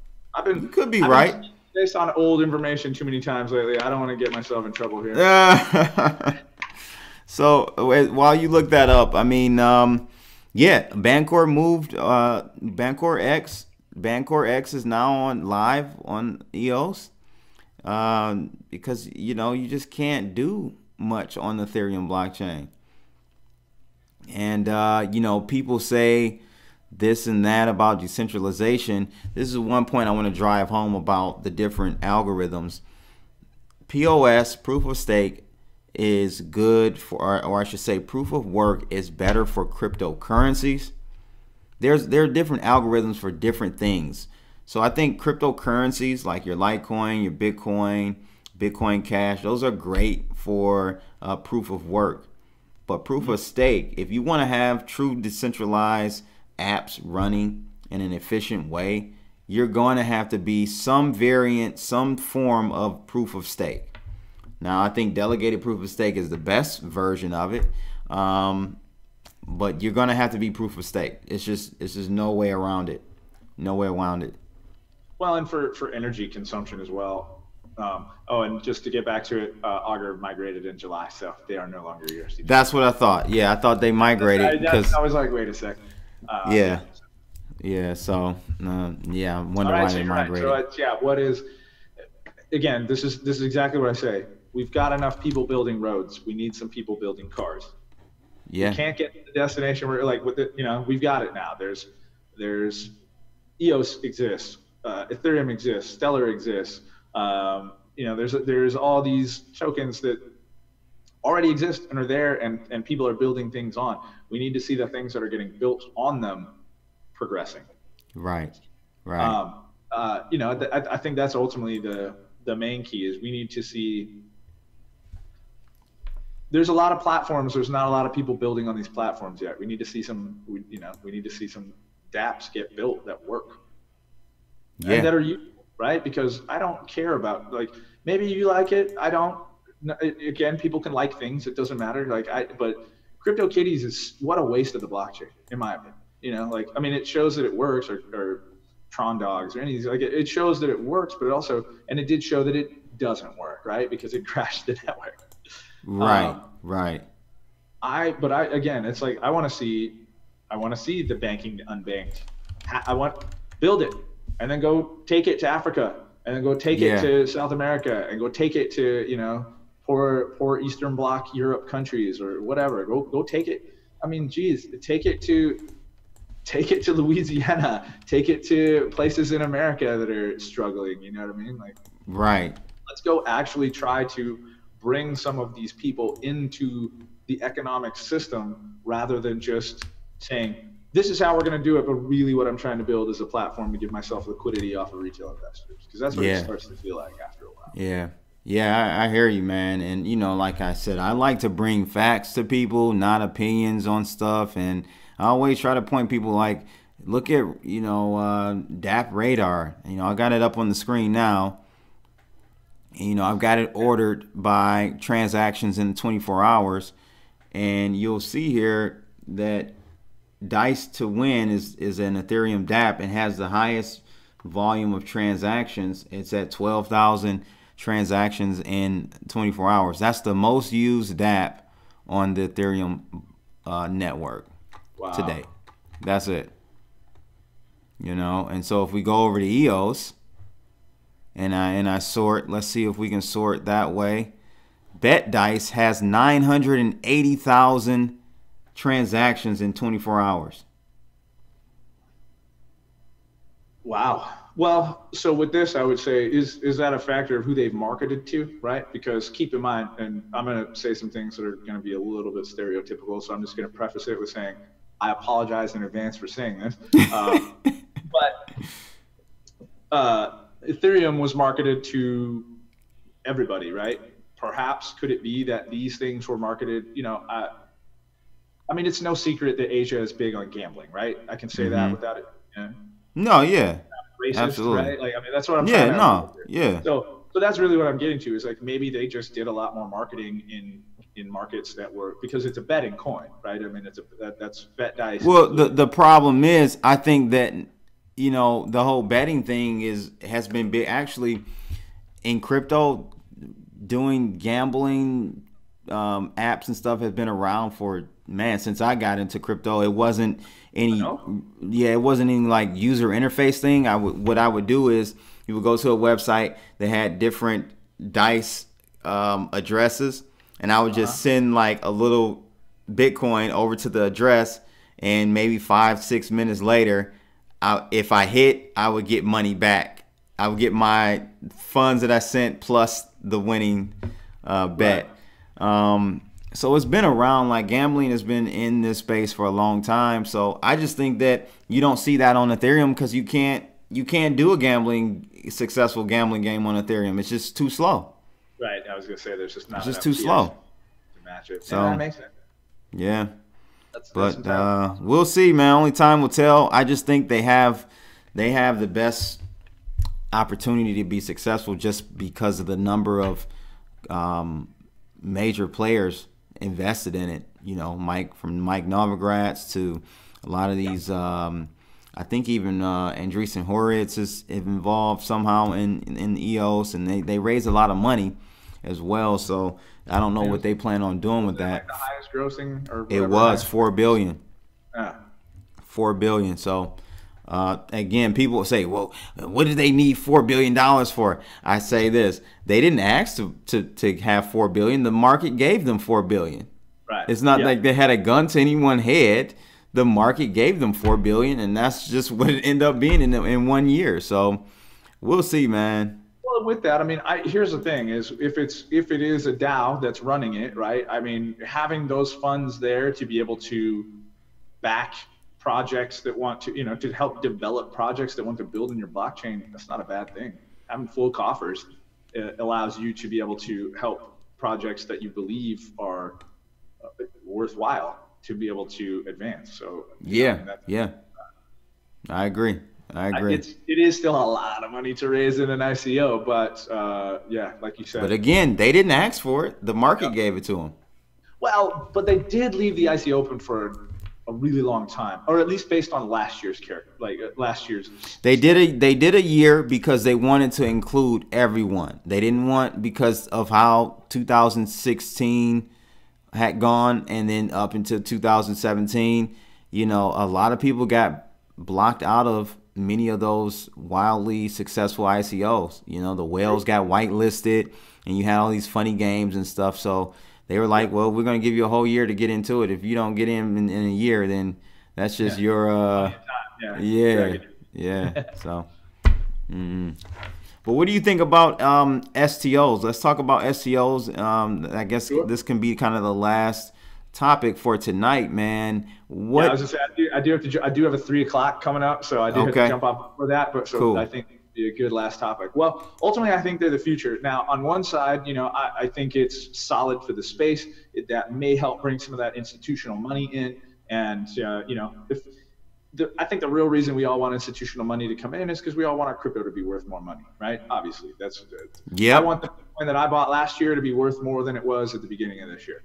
You could be right. Based on old information too many times lately. I don't want to get myself in trouble here. So while you look that up, I mean, yeah, Bancor moved. Bancor X is now on live on EOS, because, you know, you just can't do much on the Ethereum blockchain. And you know, people say this and that about decentralization. This is one point I want to drive home about the different algorithms. POS, proof of stake, is good for, or I should say proof of work is better for cryptocurrencies. There are different algorithms for different things. So I think cryptocurrencies like your Litecoin, your Bitcoin Cash, those are great for proof of work. But proof of stake, if you want to have true decentralized apps running in an efficient way, you're going to have to be some variant, some form of proof of stake. Now, I think delegated proof of stake is the best version of it, but you're going to have to be proof of stake. It's just no way around it. No way around it. Well, and for energy consumption as well. Oh, and just to get back to it, Augur migrated in July, so they are no longer USDT. That's what I thought. Yeah, I thought they migrated. I was like, wait a sec. Yeah. Yeah, so, yeah, I wonder why they migrated. Right. So, yeah, what is, again, this is exactly what I say. We've got enough people building roads. We need some people building cars. Yeah. We can't get to the destination where, like, with it, you know, we've got it now. There's EOS exists, Ethereum exists, Stellar exists. You know, there's all these tokens that already exist and are there, and people are building things on. We need to see the things that are getting built on them progressing. Right. You know, I think that's ultimately the main key is we need to see. There's a lot of platforms. There's not a lot of people building on these platforms yet. We need to see some. We need to see some DApps get built that work. Yeah. And that are useful, right? Because I don't care about, like, maybe you like it. I don't. Again, people can like things. It doesn't matter. But CryptoKitties is what a waste of the blockchain, in my opinion. You know, like, I mean, it shows that it works, or Tron Dogs, or any of these. Like, it shows that it works, but it also, and it did show that it doesn't work, right? Because it crashed the network. Right. Again, it's like I want to see the banking unbanked. Build it, and then go take it to Africa, and then go take it to South America, and go take it to, you know, poor Eastern Bloc Europe countries or whatever. Go take it. I mean, geez, take it to Louisiana, take it to places in America that are struggling. You know what I mean? Like, right. Let's go actually try to bring some of these people into the economic system rather than just saying, this is how we're going to do it. But really what I'm trying to build is a platform to give myself liquidity off of retail investors, because that's what it starts to feel like after a while. Yeah. Yeah, I hear you, man. And, you know, like I said, I like to bring facts to people, not opinions on stuff. And I always try to point people like, look at, you know, DApp Radar. You know, I got it up on the screen now. You know, I've got it ordered by transactions in 24 hours. And you'll see here that Dice to Win is an Ethereum DApp and has the highest volume of transactions. It's at 12,000 transactions in 24 hours. That's the most used DApp on the Ethereum network today. That's it. You know, and so if we go over to EOS and I sort, let's see if we can sort that way. BetDice has 980,000 transactions in 24 hours. Wow. Well, so with this, I would say, is that a factor of who they've marketed to, right? Because keep in mind, and I'm going to say some things that are going to be a little bit stereotypical, so I'm just going to preface it with saying, I apologize in advance for saying this. But Ethereum was marketed to everybody, right? Perhaps could it be that these things were marketed, you know, I mean, it's no secret that Asia is big on gambling, right? I can say that without it. You know, no, yeah. Racist, absolutely. Right? Like, I mean, that's what I'm trying to yeah. So that's really what I'm getting to, is like maybe they just did a lot more marketing in markets that were, because it's a betting coin, right? I mean, that's bet dice. Well, the problem is, I think that, you know, the whole betting thing has been big. Actually, in crypto, doing gambling apps and stuff has been around for, man, since I got into crypto. It wasn't any, it wasn't any like user interface thing. What I would do is you would go to a website that had different dice addresses, and I would just send like a little Bitcoin over to the address, and maybe 5-6 minutes later, if I hit, I would get money back. I would get my funds that I sent plus the winning bet. So it's been around. Like, gambling has been in this space for a long time. So I just think that you don't see that on Ethereum, because you can't do a successful gambling game on Ethereum. It's just too slow. Right. I was gonna say there's just not. It's just too slow to match it. So yeah, that makes sense. Yeah. But we'll see, man. Only time will tell. I just think they have the best opportunity to be successful just because of the number of major players invested in it. You know, from Mike Novogratz to a lot of these. I think even Andreessen Horowitz is involved somehow in the EOS, and they raise a lot of money as well. So I don't know what they plan on doing with that. Like the highest grossing, or it was $4 billion. Yeah. $4 billion. So again, people say, well, what do they need $4 billion for? I say this: they didn't ask to have $4 billion. The market gave them $4 billion. Right. It's not like they had a gun to anyone's head. The market gave them $4 billion, and that's just what it ended up being in 1 year. So we'll see, man. Well, with that, I mean, here's the thing: is if it is a DAO that's running it, right? I mean, having those funds there to be able to back projects that want to, to help develop projects that want to build in your blockchain, that's not a bad thing. Having full coffers allows you to be able to help projects that you believe are worthwhile to be able to advance. So I agree. It is still a lot of money to raise in an ICO, but like you said. But again, they didn't ask for it. The market gave it to them. Well, but they did leave the ICO open for a really long time, or at least based on last year's They did a year because they wanted to include everyone. They didn't want, because of how 2016 had gone, and then up until 2017, a lot of people got blocked out of many of those wildly successful ICOs. The whales got whitelisted, and you had all these funny games and stuff. So they were like, well, we're going to give you a whole year to get into it. If you don't get in a year, then that's just your So but what do you think about STOs? Let's talk about STOs. I guess this can be kind of the last topic for tonight, man. What? Yeah, I was just saying, I do have a 3 o'clock coming up, so I do have to jump off for that. But so cool. I think it'd be a good last topic. Well, ultimately, I think they're the future. Now, on one side, you know, I think it's solid for the space. That may help bring some of that institutional money in, and you know, I think the real reason we all want institutional money to come in is because we all want our crypto to be worth more money, right? Obviously, that's I want the Bitcoin that I bought last year to be worth more than it was at the beginning of this year.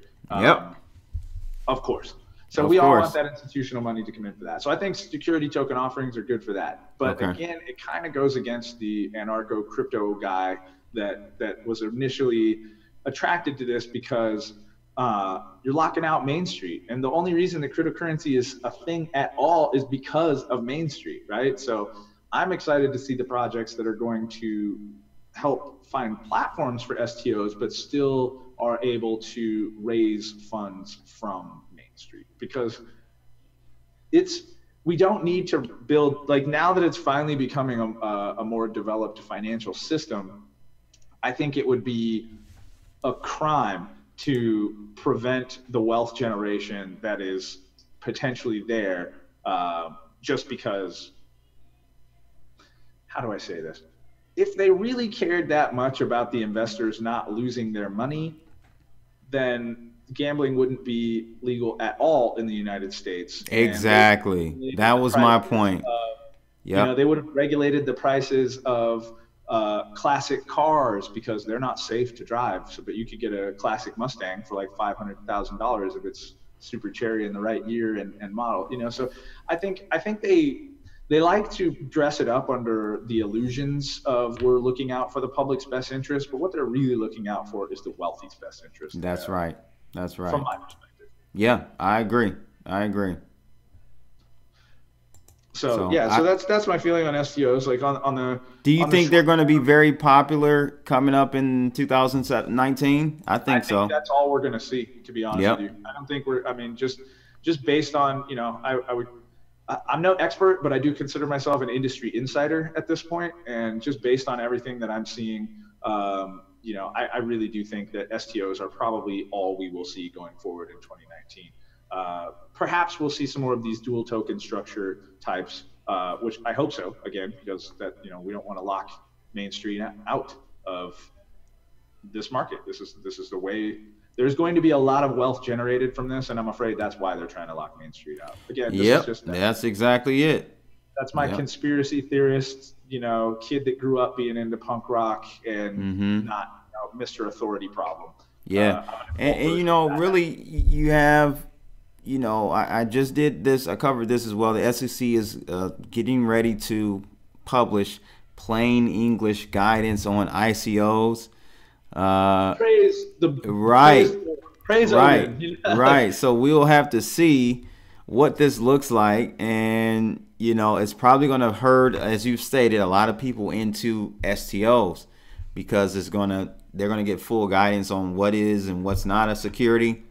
Of course. So we all want that institutional money to come in for that. So I think security token offerings are good for that. But again, it kind of goes against the anarcho crypto guy that was initially attracted to this because you're locking out Main Street. And the only reason that cryptocurrency is a thing at all is because of Main Street, right? So I'm excited to see the projects that are going to help find platforms for STOs, but still are able to raise funds from Main Street, because we don't need to build, like, now that it's finally becoming a more developed financial system, I think it would be a crime to prevent the wealth generation that is potentially there just because, how do I say this? If they really cared that much about the investors not losing their money, then gambling wouldn't be legal at all in the United States. Exactly. That was my point. You know, they would have regulated the prices of classic cars because they're not safe to drive. So, but you could get a classic Mustang for like $500,000 if it's super cherry in the right year and model. You know, so I think they like to dress it up under the illusions of we're looking out for the public's best interest, but what they're really looking out for is the wealthy's best interest. That's right. That's right. From my perspective. Yeah, I agree. So that's my feeling on STOs. Like on the. Do you think they're going to be very popular coming up in 2019? I think so. That's all we're going to see, to be honest with you. I don't think I mean, just based on, you know, I'm no expert, but I do consider myself an industry insider at this point. And just based on everything that I'm seeing, you know, I really do think that STOs are probably all we will see going forward in 2019. Perhaps we'll see some more of these dual token structure types, which I hope so, again, because that, you know, we don't want to lock Main Street out of this market. This is the way. There's going to be a lot of wealth generated from this, and I'm afraid that's why they're trying to lock Main Street out. Again, this is just that's exactly it. That's my conspiracy theorist, you know, kid that grew up being into punk rock and not, you know, Mr. Authority problem. Yeah, and you know, really, you have, you know, I just did this. I covered this as well. The SEC is getting ready to publish plain English guidance on ICOs. Right. So we'll have to see what this looks like, and you know, it's probably going to herd, as you've stated, a lot of people into STOs because they're gonna get full guidance on what is and what's not a security.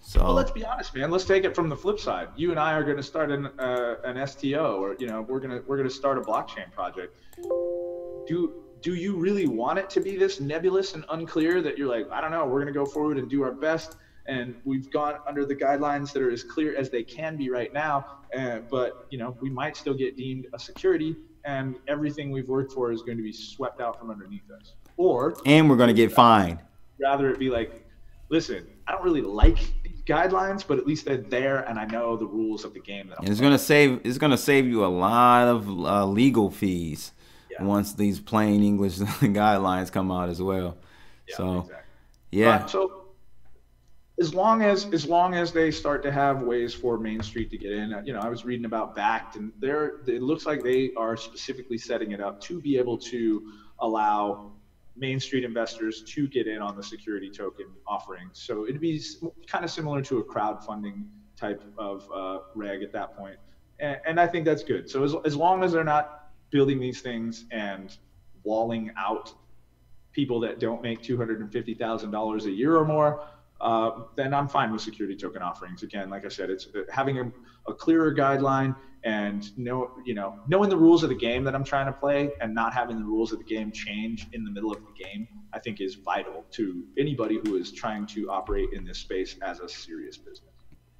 So well, let's be honest, man. Let's take it from the flip side. You and I are going to start an STO, or, you know, we're gonna start a blockchain project. Do you really want it to be this nebulous and unclear that you're like, I don't know, we're going to go forward and do our best, and we've gone under the guidelines that are as clear as they can be right now, but, you know, we might still get deemed a security, and everything we've worked for is going to be swept out from underneath us? And we're going to get fined. Rather it be like, listen, I don't really like these guidelines, but at least they're there, and I know the rules of the game. That it's going to save you a lot of legal fees. Once these plain English guidelines come out as well. So as long as they start to have ways for Main Street to get in, you know, I was reading about Backed, and it looks like they are specifically setting it up to be able to allow Main Street investors to get in on the security token offering. So it'd be kind of similar to a crowdfunding type of reg at that point. And I think that's good. So as long as they're not building these things and walling out people that don't make $250,000 a year or more, then I'm fine with security token offerings. Again, like I said, it's having a clearer guideline and knowing the rules of the game that I'm trying to play and not having the rules of the game change in the middle of the game, I think is vital to anybody who is trying to operate in this space as a serious business.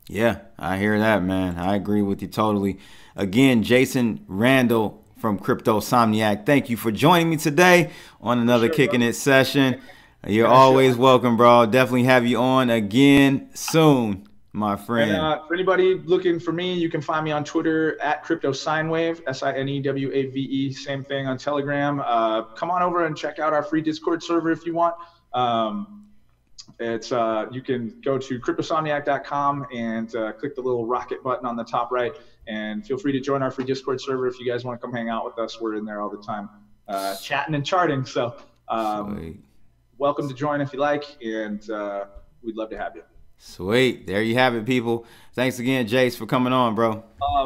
Yeah, I hear that, man. I agree with you totally. Again, Jason Randle from Cryptosomniac, thank you for joining me today on another Kicking It session. You're always welcome, bro. Definitely have you on again soon, my friend. And for anybody looking for me, you can find me on Twitter at CryptoSineWave, SINEWAVE. Same thing on Telegram. Come on over and check out our free Discord server if you want. You can go to cryptosomniac.com and click the little rocket button on the top right, and feel free to join our free Discord server if you guys want to come hang out with us. We're in there all the time, chatting and charting. So welcome to join if you like, and we'd love to have you. Sweet. There you have it, people. Thanks again, Jace, for coming on, bro.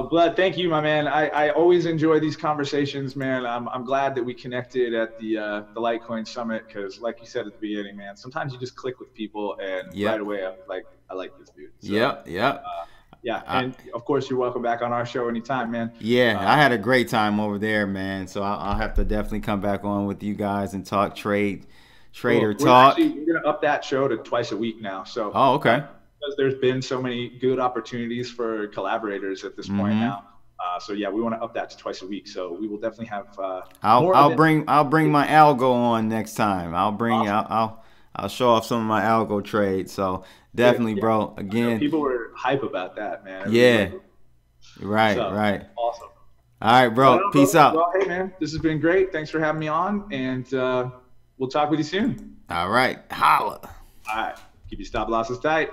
Blood, thank you, my man. I always enjoy these conversations, man. I'm glad that we connected at the Litecoin Summit, because like you said at the beginning, man, sometimes you just click with people and right away I like this dude. So, yeah, and of course you're welcome back on our show anytime, man. Yeah, I had a great time over there, man. So I'll have to definitely come back on with you guys and talk trader talk. We're gonna up that show to twice a week now. So okay. Because there's been so many good opportunities for collaborators at this point now. So yeah, we want to up that to twice a week. So we will definitely have. I'll bring my algo on next time. I'll show off some of my algo trades. So definitely, bro. Again, people were hype about that, man. Right. Awesome. All right, bro. Peace out. Well, hey, man, this has been great. Thanks for having me on, and we'll talk with you soon. All right. Holla. All right. Keep your stop losses tight.